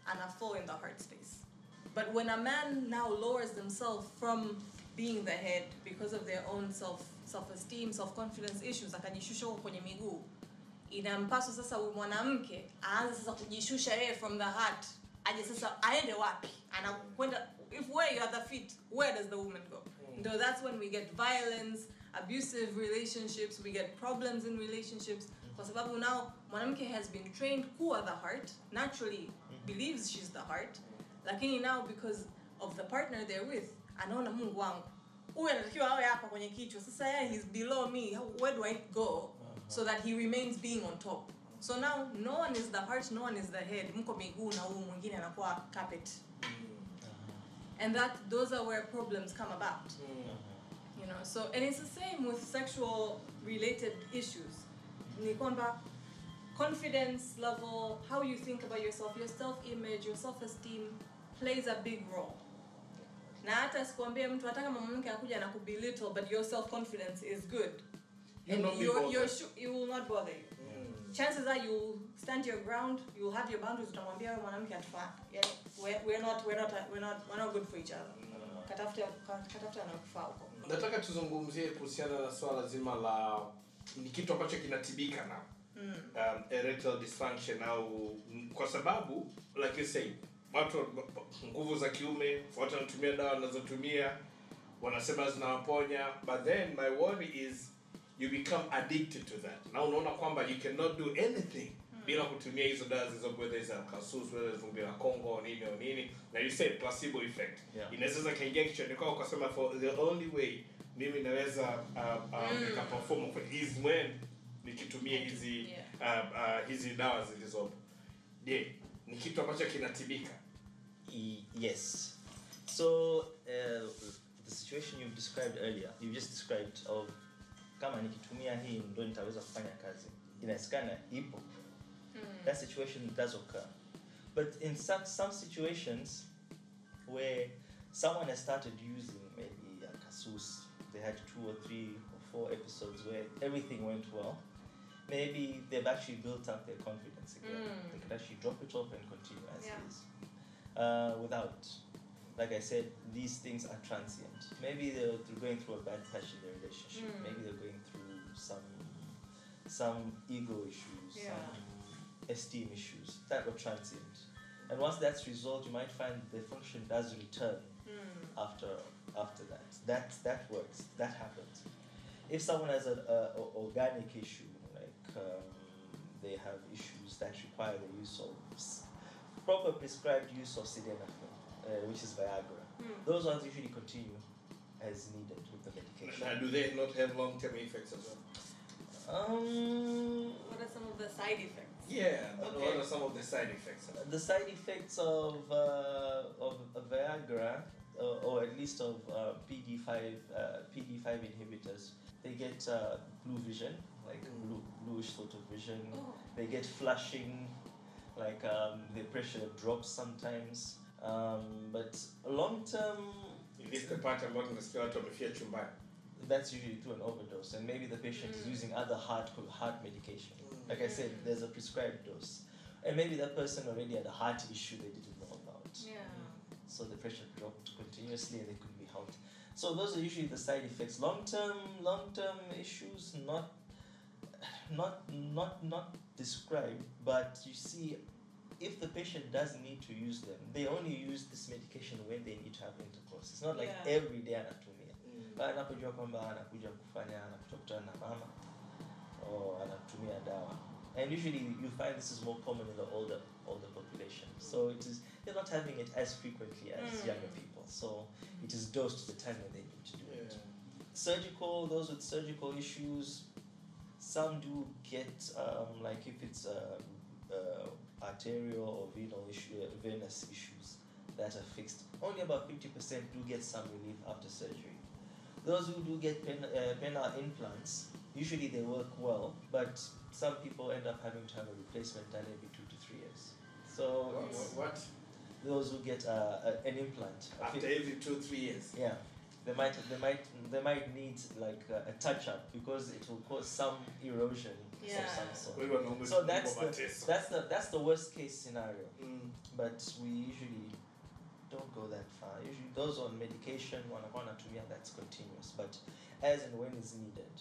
ana fall in the heart space. But when a man now lowers themselves from being the head because of their own self-esteem, self-confidence issues, akajishusha kwenye miguu, inampaswa sasa mwanamke aanze sasa kujishusha yeye from the heart. Aje sasa aende wapi? Anakwenda, if where you are the feet, where does the woman go? So that's when we get violence, abusive relationships, we get problems in relationships. Kwa sababu now mwanamke has been trained kuwa the heart, naturally believes she's the heart. Lakini now because of the partner they're with, anaona Mungu wangu, huyu anatakiwa awe hapa kwenye kichwa. Sasa yeye he's below me. Where do I go so that he remains being on top? So now no one is the heart, no one is the head. Mko miguu na huyu mwingine anakuwa carpet. And those are where problems come about. So, and it's the same with sexual related issues. Ni kwamba confidence level, how you think about yourself, your self-image, your self-esteem plays a big role. Na hata sikuambia mtu hata kama mwanamke anakuja na kubelittle, but your self-confidence is good. And you will not bother you. Chances are you'll stand your ground, you'll have your boundaries, utamwambia wewe mwanamke atufaa. We're not good for each other. Katafuta na kufaa huko. Nataka tuzungumzie kuhusiana na swala zima la ni kitu ambacho kinatibika na erectile dysfunction au kwa sababu like you say watu nguvu za kiume watu wanatumia dawa wanazotumia wanasema zinawaponya, but then my worry is you become addicted to that. Now unaona kwamba you cannot do anything bila kutumia hizo dawa zilizopo, whether it's Kasusi, whether it's Vumbi la Congo or nini. Na you said placebo effect. Yeah. Inaweza kaingia kichwani kwako ukasema for the only way mimi naweza nikaperform is when nikitumia hizi dawa zilizopo. Je, ni kitu ambacho kinatibika? Yes. So the situation you've described earlier, you just described of kama nikitumia hii ndo nitaweza kufanya kazi. Inawezekana ipo. That situation does occur. But in some situations where someone has started using maybe a Kasusi, they had 2 or 3 or 4 episodes where everything went well, maybe they've actually built up their confidence again. They can actually drop it off and continue as it is. Without, like I said, these things are transient. Maybe they're going through a bad patch in their relationship. Maybe they're going through some ego issues, some esteem issues that were transient. And once that's resolved, you might find the function does return after that. That works. That happens. If someone has an organic issue, like they have issues that require the use of proper prescribed use of sildenafil, which is Viagra, those ones usually continue as needed with the medication. Now, do they not have long-term effects as well? What are some of the side effects? Yeah, what are some of the side effects? The side effects of Viagra, or at least of PD5 inhibitors, they get blue vision, like bluish sort of vision. They get flushing, like their pressure drops sometimes. But long term, that's usually through an overdose, and maybe the patient is using other heart medication. Like I said, there's a prescribed dose, and maybe that person already had a heart issue they didn't know about. So the pressure dropped continuously, and they couldn't be helped. So those are usually the side effects. Long term issues not described, but you see, if the patient does need to use them, they only use this medication when they need to have intercourse. It's not like every day anatumia. Anapojua kwamba anakuja kukutana na mama or anatumia dawa. And usually you find this is more common in the older population. So they're not having it as frequently as younger people. So it is dosed to the time when they need to do it. Surgical, those with surgical issues, some do get like if it's arterial or venous issues that are fixed. Only about 50% do get some relief after surgery. Those who do get penile implants, usually they work well, but some people end up having to have a replacement done every 2 to 3 years. So what? Those who get an implant after every 2 3 years. Yeah, they might need like a touch up because it will cause some erosion of some sort. So that's the worst case scenario. But we usually don't go that far. Usually those on medication, that's continuous, but as and when is needed.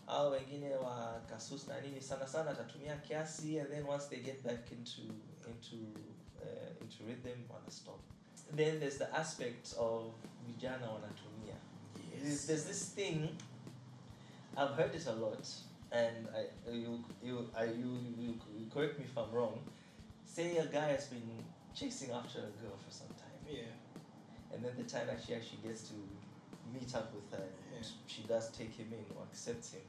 Au wengine wa Kasusi na nini sana atatumia kiasi, and then once they get back into rhythm wanna stop. Then there's the aspect of vijana wanatumia. There's this thing, I've heard it a lot, and you correct me if I'm wrong. Say a guy has been chasing after a girl for some time. And then the time that she actually gets to meet up with her, she does take him in or accepts him.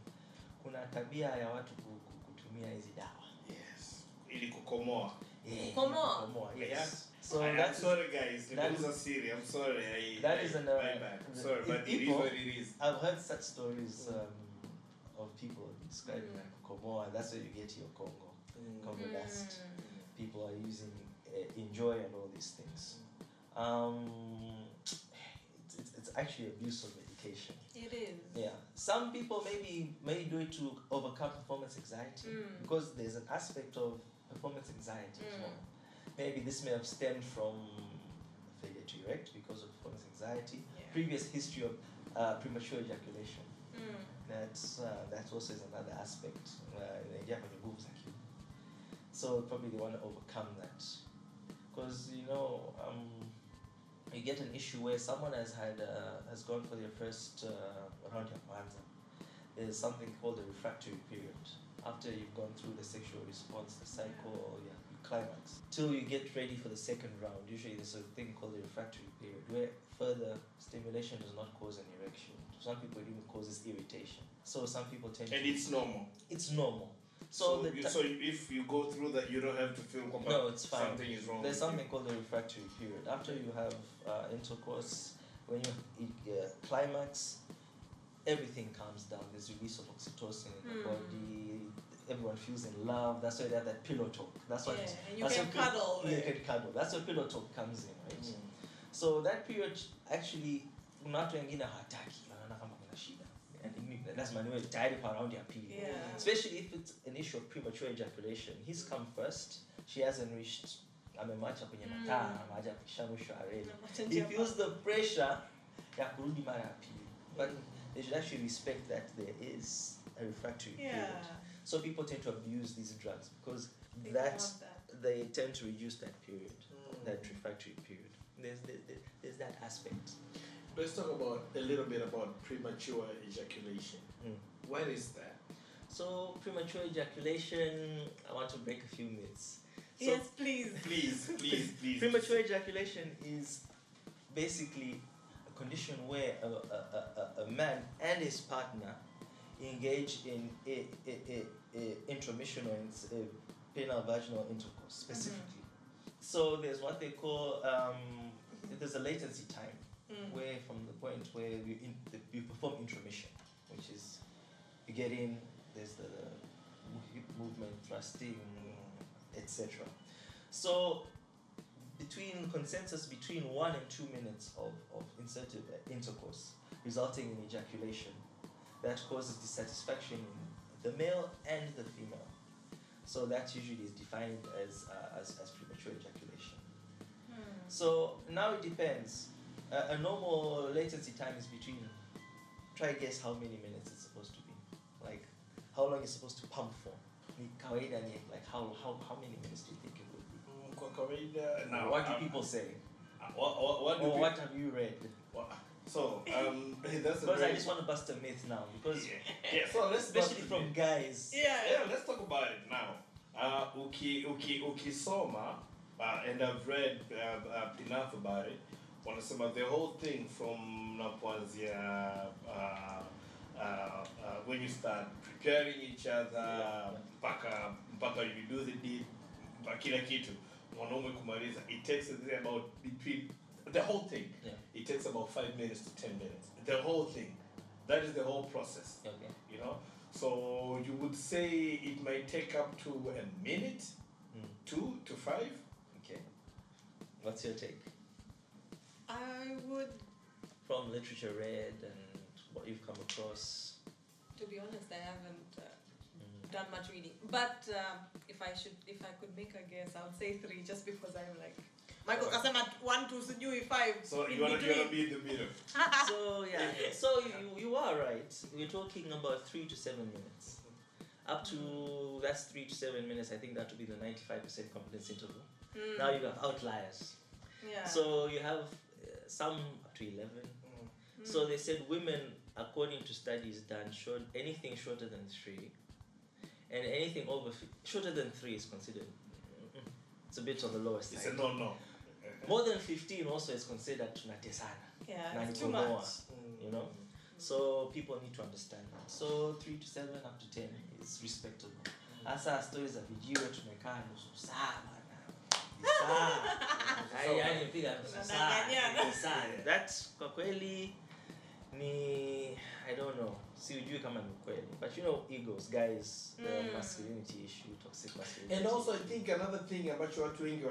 Kuna tabia ya watu kutumia hizi dawa. Ili kukomoa. Kukomoa. Yes. So I'm sorry guys, I'm sorry. That is my bad. Sorry, but it is what it is. I've heard such stories of people describing like kukomoa. That's where you get your Congo dust. People are using enjoy and all these things. It's actually abuse of medication. It is. Yeah. Some people may do it to overcome performance anxiety because there's an aspect of performance anxiety as well. Maybe this may have stemmed from failure to erect because of performance anxiety, previous history of premature ejaculation. That's also is another aspect. So probably they want to overcome that. Because you get an issue where someone has gone for their first round of kwanza. there's something called the refractory period. After you've gone through the sexual response, the cycle, you climax, till you get ready for the second round. Usually there's a thing called the refractory period where further stimulation does not cause an erection. Some people it even causes irritation. So some people tend And it's normal. It's normal. So if you go through that, you don't have to feel no, it's fine. Something is wrong. There's something called the refractory period. After you have intercourse, when you climax, everything calms down. There's release of oxytocin in the body. Everyone feels in love. That's why they have that pillow talk. That's what. And you can cuddle. You can cuddle. That's where pillow talk comes in, right? So that period actually, watu wengine hataki, wanaona kama kuna shida. And that's manuel tayari kwa round ya pili. Especially if it's an issue of premature ejaculation. He's come first. She hasn't reached. Amemacha kwenye mataa, amaja kisha mwisho already. He feels the pressure ya kurudi mara ya pili. But they should actually respect that there is a refractory period. So people tend to abuse these drugs because they tend to reduce that period, that refractory period. There's that aspect. Let's talk about a little bit about premature ejaculation. What is that? So premature ejaculation, I want to break a few myths. So yes, please. Please. Premature ejaculation is basically a condition where a man and his partner engage in a intromission or penile vaginal intercourse specifically. So there's what they call there's a latency time where from the point where you perform intromission, which is you get in, there's the hip movement, thrusting, etc. So consensus between 1 and 2 minutes of inserted intercourse resulting in ejaculation that causes dissatisfaction in the male and the female. So that usually is defined as premature ejaculation. So now it depends. A normal latency time is between, try guess how many minutes it's supposed to be. Like how long it's supposed to pump for. Like how many minutes do you think it would be? Now, what do people say? What have you read? So that's because I just want to bust a myth now because so let's especially from guys. Let's talk about it now. Ukisoma and I've read enough about it. Wanasema the whole thing from when you start preparing each other, mpaka you do the deed, kila kitu wanaume kumaliza, it takes about between the whole thing. It takes about 5 minutes to 10 minutes. The whole thing. That is the whole process. Okay. You know? So you would say it might take up to a minute, 2 to 5. Okay. What's your take? I would, from literature read and what you've come across. to be honest, I haven't done much reading. But if I could make a guess, I would say 3, just because I'm like, Michael kasema 1 to sijui 5. So you wanna be in the middle. So so you are right. We're talking about 3 to 7 minutes. Up to that's 3 to 7 minutes. I think that would be the 95% confidence interval. Now you have outliers. So you have some up to 11. So they said women, according to studies done, showed anything shorter than 3, and anything shorter than 3 is considered. It's a bit on the lower side. It's a no. More than 15 also is considered tunatesana. It's too much. You know? So people need to understand that. So 3 to 7 up to 10 is respectable. Asa stories of vijiwe tumekaa nusu saa bana. Yaani piga nusu saa. That's kwa kweli ni I don't know. Si ujui kama ni kweli. But you know egos, guys, the masculinity issue, toxic masculinity. And also I think another thing ambacho watu wengi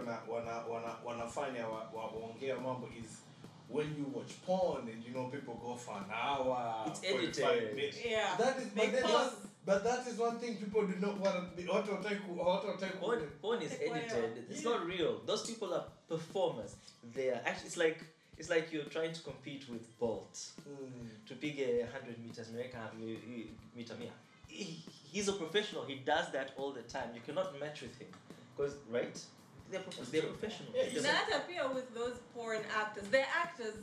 wanafanya waongea mambo is when you watch porn and you know people go for an hour, it's 45 edited. minutes. That is but that is one thing people do not want to Porn is edited. It's not real. Those people are performers. They are actually it's like you're trying to compete with Bolt to pick 100 meters. He's a professional. He does that all the time. You cannot match with him because they're professional. That appear with those porn actors. They're actors.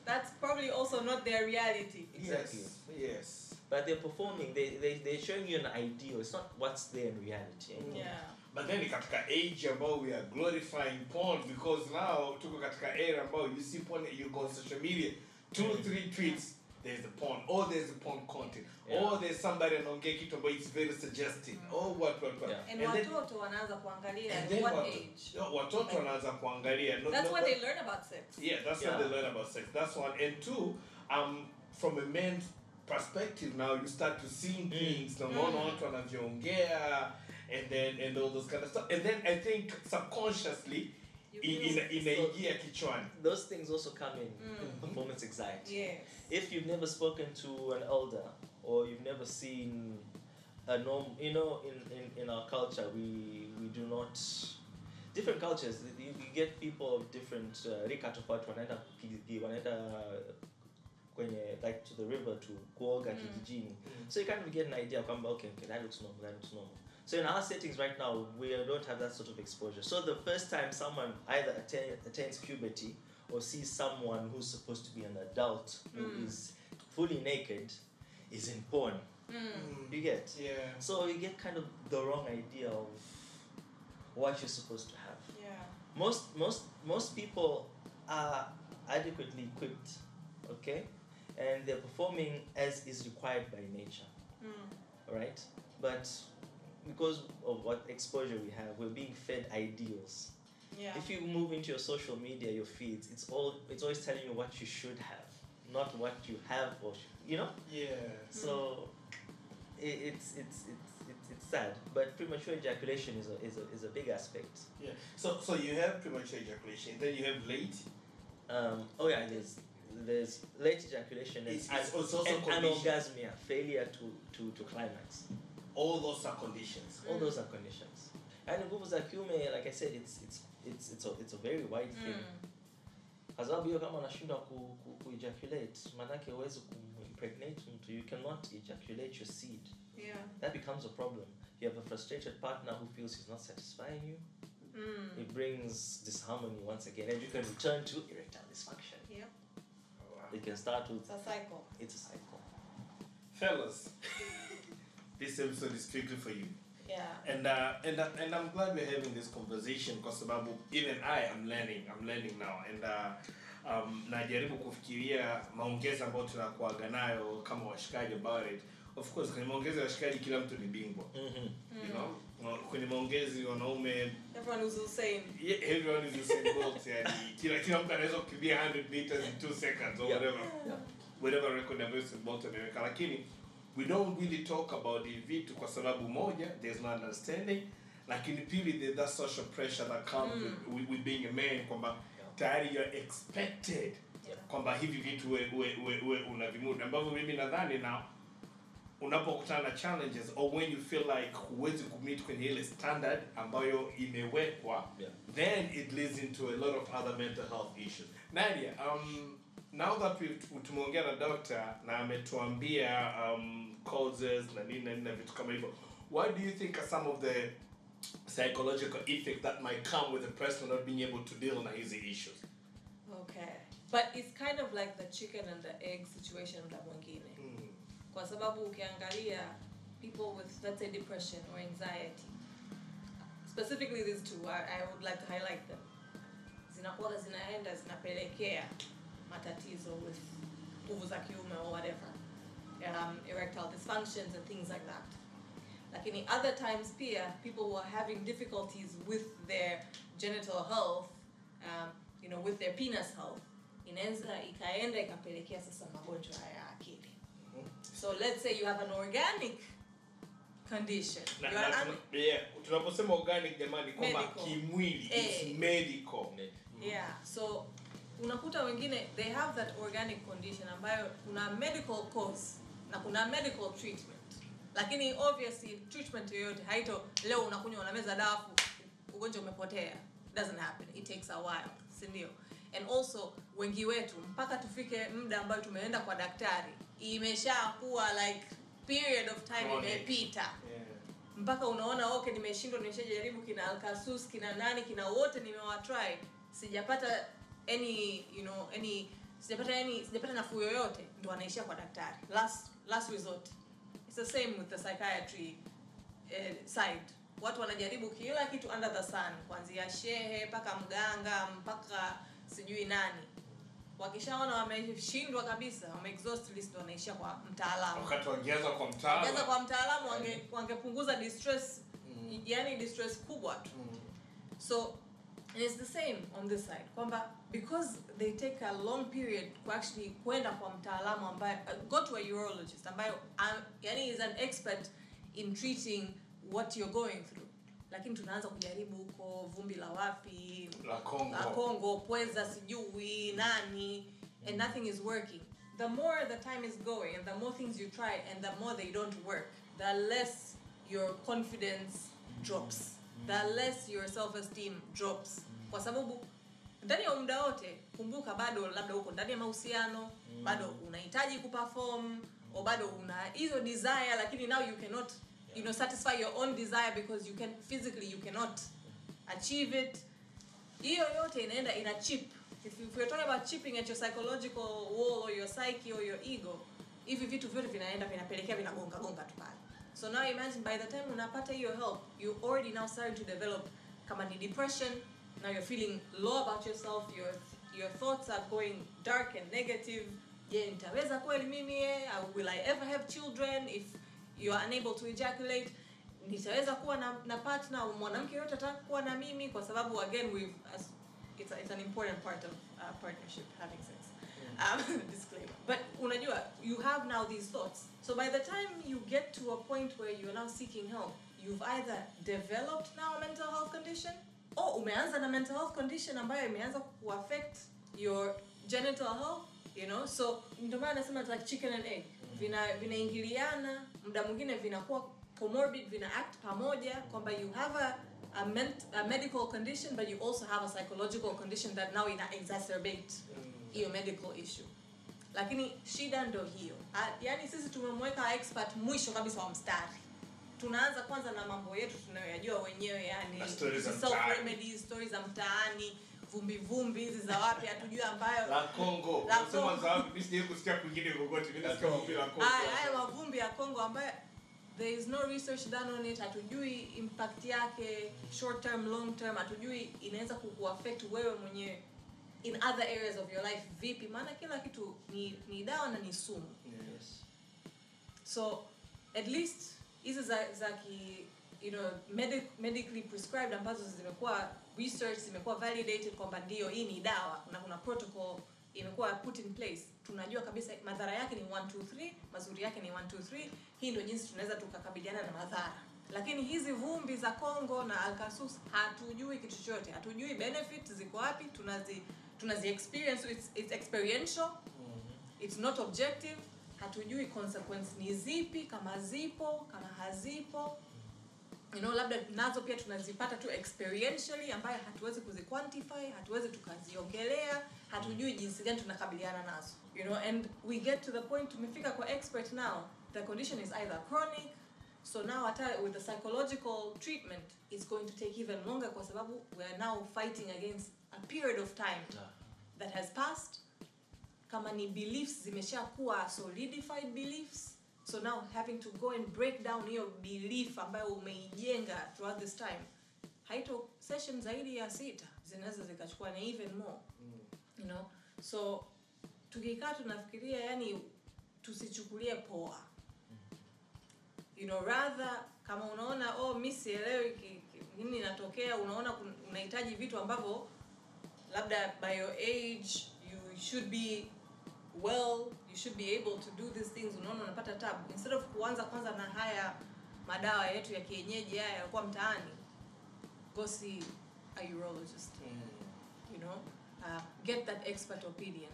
That's probably also not their reality. Exactly. Yes. but they're performing. They're showing you an ideal. It's not what's there in reality. Yeah. But then katika age about we are glorifying porn, because now tuko katika era about you see porn, you go on social media, 2-3 tweets, there's the porn, or there's the porn content, or there's somebody anaongea kitu ambayo it's very suggestive, or what. And watoto wanaanza kuangalia at what age? Watoto wanaanza kuangalia. That's why they learn about sex. Yeah, that's how they learn about sex. That's one. And two, from a man's perspective now, you start to see things, na unaona watu wanavyoongea, and all those kind of stuff. And then I think subconsciously, inaingia kichwani. Those things also come in performance anxiety. Yes. If you've never spoken to an elder, or you've never seen a norm, in our culture, we do not. Different cultures, you get people of different wanaenda kwenye, like, to the river to kuoga kijijini. So you kind of get an idea of okay, that looks normal. So in our settings right now, we don't have that sort of exposure. So the first time someone either attains puberty or sees someone who's supposed to be an adult who is fully naked is in porn. You get? Yeah. So you get kind of the wrong idea of what you're supposed to have. Yeah. Most people are adequately equipped, okay? And they're performing as is required by nature. Right? But because of what exposure we have, we're being fed ideals. Yeah. If you move into your social media, your feeds, it's always telling you what you should have, not what you have, or Yeah. So it's sad, but premature ejaculation is a big aspect. Yeah. So you have premature ejaculation, then you have late. There's late ejaculation and anorgasmia, failure to climax. All those are conditions. All those are conditions. And Nguvu za Kiume, like I said, it's a very wide thing. Kwa sababu hiyo kama unashindwa ku-ejaculate, manake huwezi ku-impregnate mtu, you cannot ejaculate your seed. Yeah. That becomes a problem. You have a frustrated partner who feels he's not satisfying you. It brings disharmony once again, and you can return to erectile dysfunction. Yep. It can start with... It's a cycle. It's a cycle. Fellas, this episode is strictly for you. Yeah. And I'm glad we're having this conversation because even I am learning now. And najaribu kufikiria maongezi ambayo tunakuaga nayo kama washikaji about it. Of course, kwenye maongezi ya washikaji kila mtu ni bingwa. You know? Kwenye maongezi wanaume, everyone is the same. Yeah, everyone is the same boat. Yani kila mtu anaweza kukimbia 100 meters in 2 seconds or whatever. Yeah. Whatever record ambayo boat ameweka. Lakini we don't really talk about the vitu kwa sababu moja, there's no understanding. Lakini pili, there's that social pressure that comes with being a man, kwamba tayari you're expected kwamba hivi vitu we unavimudu. Ambavyo mimi nadhani na unapokutana na challenges or when you feel like huwezi kumit kwenye ile standard ambayo imewekwa, then it leads into a lot of other mental health issues. Nadia, now that tumeongea na doctor na ametuambia causes na nini na vitu kama hivyo, what do you think are some of the psychological effects that might come with a person not being able to deal with these issues? Okay. But it's kind of like the chicken and the egg situation mda mwingine. Kwa sababu ukiangalia people with, let's say, depression or anxiety, specifically these two, I would like to highlight them. Zinapelekea matatizo with nguvu za kiume or whatever, erectile dysfunctions and things like that. Lakini other times pia, people who are having difficulties with their genital health, with their penis health, inaweza ikaenda ikapelekea sasa magonjwa ya akili. So let's say you have an organic condition. Tunaposema organic jamani kwamba kimwili, it's medical. Yeah, so unakuta wengine they have that organic condition ambayo kuna medical cause na kuna medical treatment. Lakini obviously treatment yoyote haito leo unakunywa unameza dawa ugonjwa umepotea. Doesn't happen. It takes a while. Si ndio? And also wengi wetu mpaka tufike muda ambao tumeenda kwa daktari imeshakuwa like period of time imepita. Mpaka unaona okay, nimeshajaribu kina Kasusi, kina nani, kina wote nimewatry, sijapata sijapata nafuu yoyote, ndo anaishia kwa daktari. last resort. It's the same with the psychiatry side. Watu wanajaribu kila kitu under the sun, kuanzia shehe mpaka mganga mpaka sijui nani. Wakishaona wameshindwa kabisa, wameexhaust list, wanaishia kwa mtaalamu. Wakati wangeanza kwa mtaalamu wangepunguza distress, yani distress kubwa tu. So it's the same on this side. Kwamba because they take a long period to actually kwenda kwa mtaalamu ambaye go to a urologist ambaye yani is an expert in treating what you're going through. Lakini tunaanza kujaribu huko vumbi la wapi, la Congo, pweza sijui nani, and nothing is working. The more the time is going and the more things you try and the more they don't work, the less your confidence drops, the less your self-esteem drops. Kwa sababu ndani ya muda wote kumbuka bado labda uko ndani ya mahusiano, bado unahitaji kuperform, au bado una hizo desire, lakini now you cannot satisfy your own desire because physically you cannot achieve it. Hiyo yote inaenda in a chip. If you're talking about chipping at your psychological wall or your psyche or your ego, hivi vitu vyote vinapelekea vinagonga tu pale. So now imagine by the time unapata hiyo help, you already now starting to develop kama ni depression. Now you're feeling low about yourself, your thoughts are going dark and negative. Nitaweza kweli mimi? Will I ever have children if you are unable to ejaculate? Nitaweza kuwa na partner, mwanamke yote atakuwa na mimi? Kwa sababu again it's an important part of partnership, having sex. Disclaimer. But unajua, you have now these thoughts. So by the time you get to a point where you're now seeking help, you've either developed now a mental health condition, or umeanza na mental health condition ambayo imeanza ku affect your genital health, so ndio maana nasema it's like chicken and egg. Vinaingiliana, muda mwingine vinakuwa comorbid, vina act pamoja, kwamba you have a medical condition but you also have a psychological condition that now exacerbate your medical issue. Lakini shida ndo hiyo. Yani sisi tumemweka expert mwisho kabisa wa mstari. Tunaanza kwanza na mambo yetu tunayoyajua wenyewe, yani self remedies, stories za mtaani, vumbi hizi za wapi hatujui, ambayo la Congo. Unasema za wapi? Mimi sijawahi kusikia kwingine kokote. Mimi nasikia vumbi la Congo. Haya mavumbi ya Congo ambayo there is no research done on it. Hatujui impact yake short term, long term. Hatujui inaweza kukuaffect wewe mwenyewe in other areas of your life vipi, maana kila kitu ni dawa na ni sumu. Yes. So at least hizi za medically prescribed ambazo zimekuwa research, zimekuwa validated kwamba ndio hii ni dawa na kuna protocol imekuwa put in place. Tunajua kabisa madhara yake ni 1 2 3, mazuri yake ni 1 2 3. Hii ndio jinsi tunaweza tukakabiliana na madhara. Lakini hizi vumbi za Congo na Kasusi hatujui kitu chochote. Hatujui benefits ziko wapi, tunazi experience, it's experiential. It's not objective. Hatujui consequence ni zipi, kama zipo, kama hazipo. Labda nazo pia tunazipata tu experientially, ambayo hatuwezi kuziquantify, hatuwezi tukaziongelea, hatujui jinsi gani tunakabiliana nazo. And we get to the point tumefika kwa expert now, the condition is either chronic, so now with the psychological treatment it's going to take even longer kwa sababu we are now fighting against a period of time that has passed. Kama ni beliefs zimeshakuwa solidified beliefs, so now having to go and break down your belief ambayo umeijenga throughout this time, haito sessions zaidi ya 6 zinaweza zikachukua na even more. So tukikaa tunafikiria, yani tusichukulie poa. Rather kama unaona mimi sielewi nini inatokea, unaona unahitaji vitu ambavyo labda by your age you should be you should be able to do these things, unaona unapata tabu, instead of kuanza kwanza na haya madawa yetu ya kienyeji haya kwa mtaani, go see a urologist. Get that expert opinion.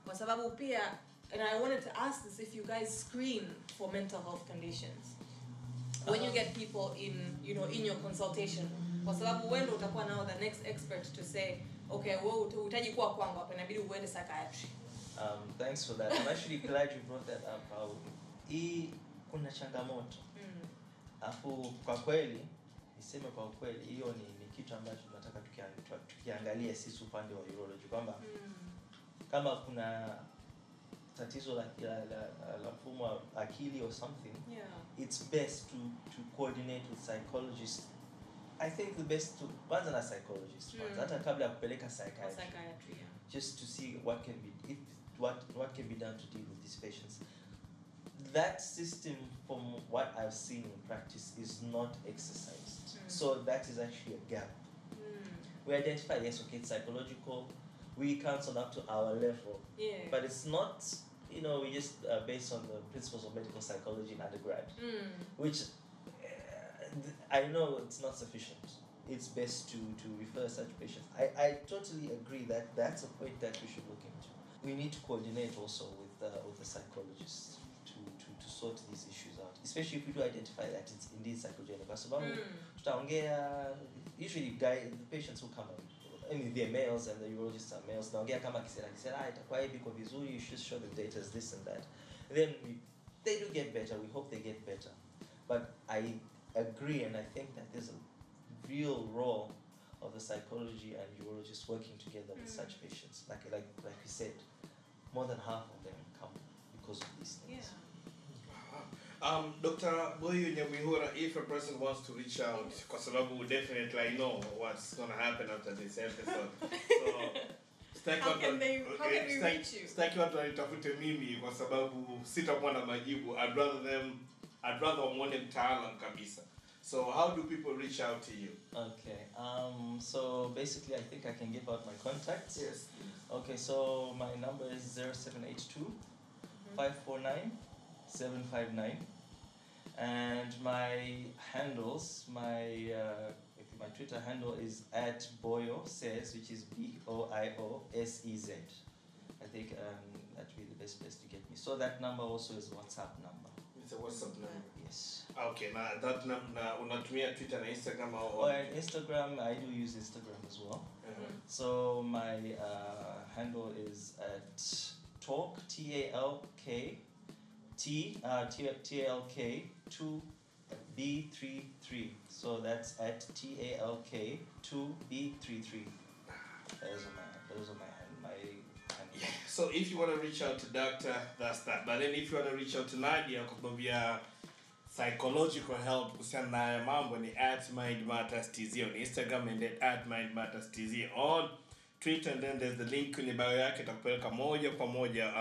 Kwa sababu pia, and I wanted to ask this, if you guys screen for mental health conditions when you get people in your consultation, kwa sababu wewe utakuwa now the next expert to say, okay, wewe unahitaji kuwa kwangu hapa, inabidi uende psychiatry. Thanks for that. I'm actually glad you brought that up. Kuna changamoto. Afu kwa kweli, niseme kwa kweli, hiyo ni kitu ambacho tunataka tukiangalia sisi upande wa urology kwamba kama kuna tatizo la mfumo wa akili or something, Yeah. it's best to coordinate with psychologists. I think the best to kwanza na psychologist hata kabla ya kupeleka psychiatry, Yeah. just to see what can be done to deal with these patients. That system, from what I've seen in practice, is not exercised. So that is actually a gap. We identify, yes, okay, it's psychological. We counsel up to our level. Yeah. But it's not, we just based on the principles of medical psychology in undergrad, which I know it's not sufficient. It's best to refer such patients. I totally agree that that's a point that we should look into. We need to coordinate also with the psychologists to sort these issues out, especially if we do identify that it's indeed psychogenic. Usually the patients who come they're males and the urologists are males. You should show the data as this and that. Then they do get better. We hope they get better. But I agree, and I think that there's a real role of the psychology and urologists working together with such patients. Like we said, more than half of them come because of these things. Yeah. Dr. Boio Nyamwihura, if a person wants to reach out, because definitely I know what's going to happen after this episode. So, how can we reach you? Staki watu wanitafute mimi kwa sababu sitakuwa na majibu. I'd rather wamwone mtaalam kabisa. So how do people reach out to you? Okay. So basically I think I can give out my contacts. Yes. Okay, so my number is 0782 549 759, and my handles, my Twitter handle is @boiosays, which is BOIOSEZ. I think that will be the best place to get me. So that number also is a WhatsApp number. It's a WhatsApp number. Yes. Okay, now that number unatumia Twitter na Instagram or? Oh, and Instagram, I do use Instagram as well. So my handle is @talk TALK2B33. So that's @TALK2B33. Those are my handles. Yeah. So if you want to reach out to Doctor, that's that. But then if you want to reach out to Nadia, kumbia psychological help kuhusiana na mambo ni @mindmatterstz on Instagram and then @mindmatterstz on Twitter, and then there's the link kwenye bio yake itakupeleka moja kwa moja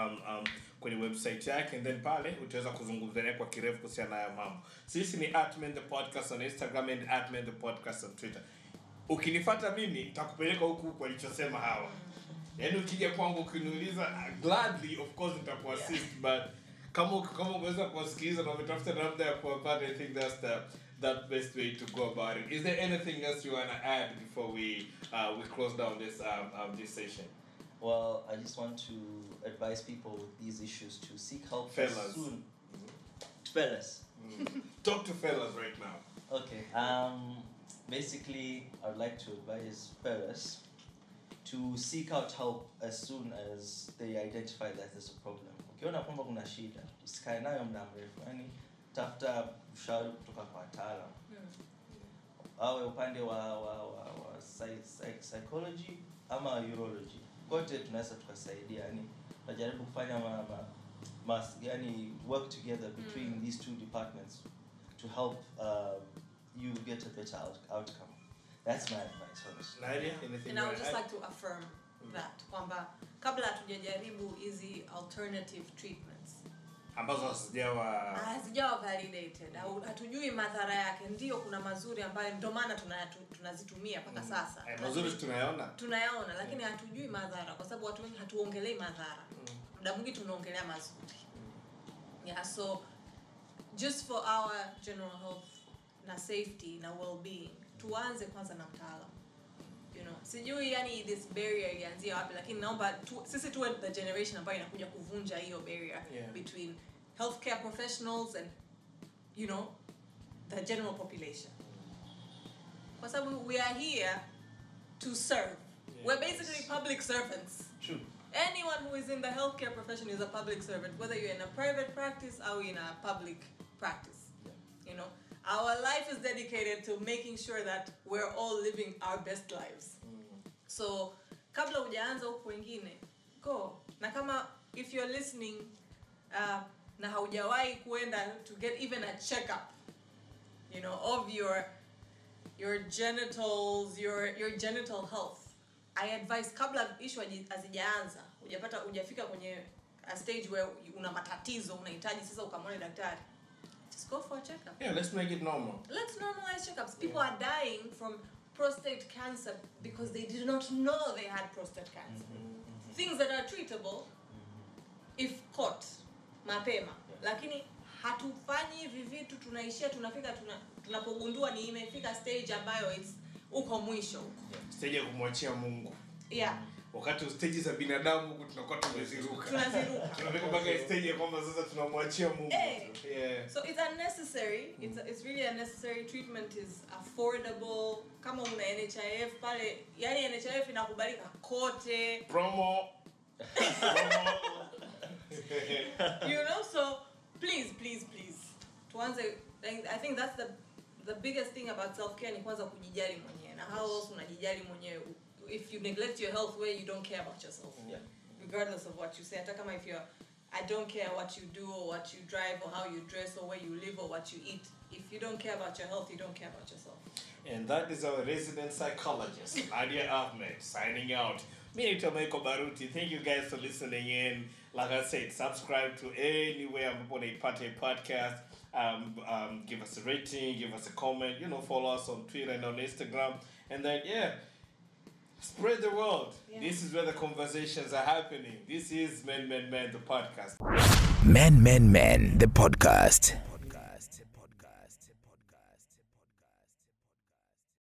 kwenye website yake, and then pale utaweza kuzungumza naye kwa kirefu kuhusiana na mambo. Sisi ni @men the podcast on Instagram and @men the podcast on Twitter. Ukinifuata mimi nitakupeleka huku walichosema hawa. Yaani ukija kwangu ukiniuliza, gladly of course nitakuassist, but kama unaweza kusikiliza na umetafuta namna ya kuwapata, I think that's the best way to go about it. Is there anything else you want to add before we close down this session? Well, I just want to advise people with these issues to seek help Fellas. soon. Fellas. Talk to fellas right now. Okay. Basically, I'd like to advise fellas to seek out help as soon as they identify that there's a problem. Ukiona kwamba kuna shida, usikae nayo muda mrefu. Yaani tafuta ushauri kutoka kwa wataalamu. Awe upande wa psychology ama urology. Kote tunaweza tukasaidia, yani najaribu kufanya work together between these two departments to help you get a better outcome. That's my advice, honestly. Nadia, anything? And I would just like to affirm that kwamba kabla hatujajaribu hizi alternative treatments ambazo hazijawa validated, hatujui madhara yake. Ndio kuna mazuri ambayo ndio maana tunazitumia mpaka sasa. Mazuri tunayaona lakini hatujui madhara kwa sababu watu wengi hatuongelei madhara. Muda mwingi tunaongelea mazuri. Yeah, so just for our general health na safety na well-being, tuanze kwanza na mtaalamu. Sijui yani this barrier ilianzia wapi, lakini naomba sisi tuwe the generation ambayo inakuja kuvunja hiyo barrier between healthcare professionals and the general population. Kwa sababu we are here to serve. We're basically public servants. True. Anyone who is in the healthcare profession is a public servant, whether you're in a private practice or in a public practice. Our life is dedicated to making sure that we're all living our best lives. So, kabla hujaanza huko wengine, go. Na kama if you're listening na haujawahi kuenda to get even a checkup, you know, of your genitals, your genital health, I advise kabla issue hazijaanza, hujafika kwenye a stage where una matatizo unahitaji sasa ukamwone daktari, just go for a checkup. Yeah, let's make it normal. Let's normalize checkups. People are dying from prostate cancer because they did not know they had prostate cancer. Things that are treatable if caught mapema. Lakini hatufanyi hivi vitu, tunaishia tunapogundua ni imefika stage ambayo it's uko mwisho. Stage ya kumwachia Mungu. Yeah. Wakati stage za binadamu huku tunakuwa tumeziruka. Tunafika mpaka stage ya kwamba sasa tunamwachia Mungu. Yeah. So it's unnecessary. It's really unnecessary. Treatment is affordable. Kama una NHIF pale, yani NHIF inakubalika kote. Promo. You know, so please. Tuanze, I think that's the biggest thing about self-care ni kwanza kujijali mwenyewe. Na how else unajijali mwenyewe? If you neglect your health, where you don't care about yourself, regardless of what you say. Atakama if I don't care what you do or what you drive or how you dress or where you live or what you eat. If you don't care about your health, you don't care about yourself. And that is our resident psychologist, Nadia Ahmed, signing out. Me and Tomeko Baruti. Thank you guys for listening in. Like I said, subscribe to anywhere on a podcast. Give us a rating, give us a comment. You know, follow us on Twitter and on Instagram. And then, spread the word. Yeah. This is where the conversations are happening. This is Men, the podcast. Men, the podcast.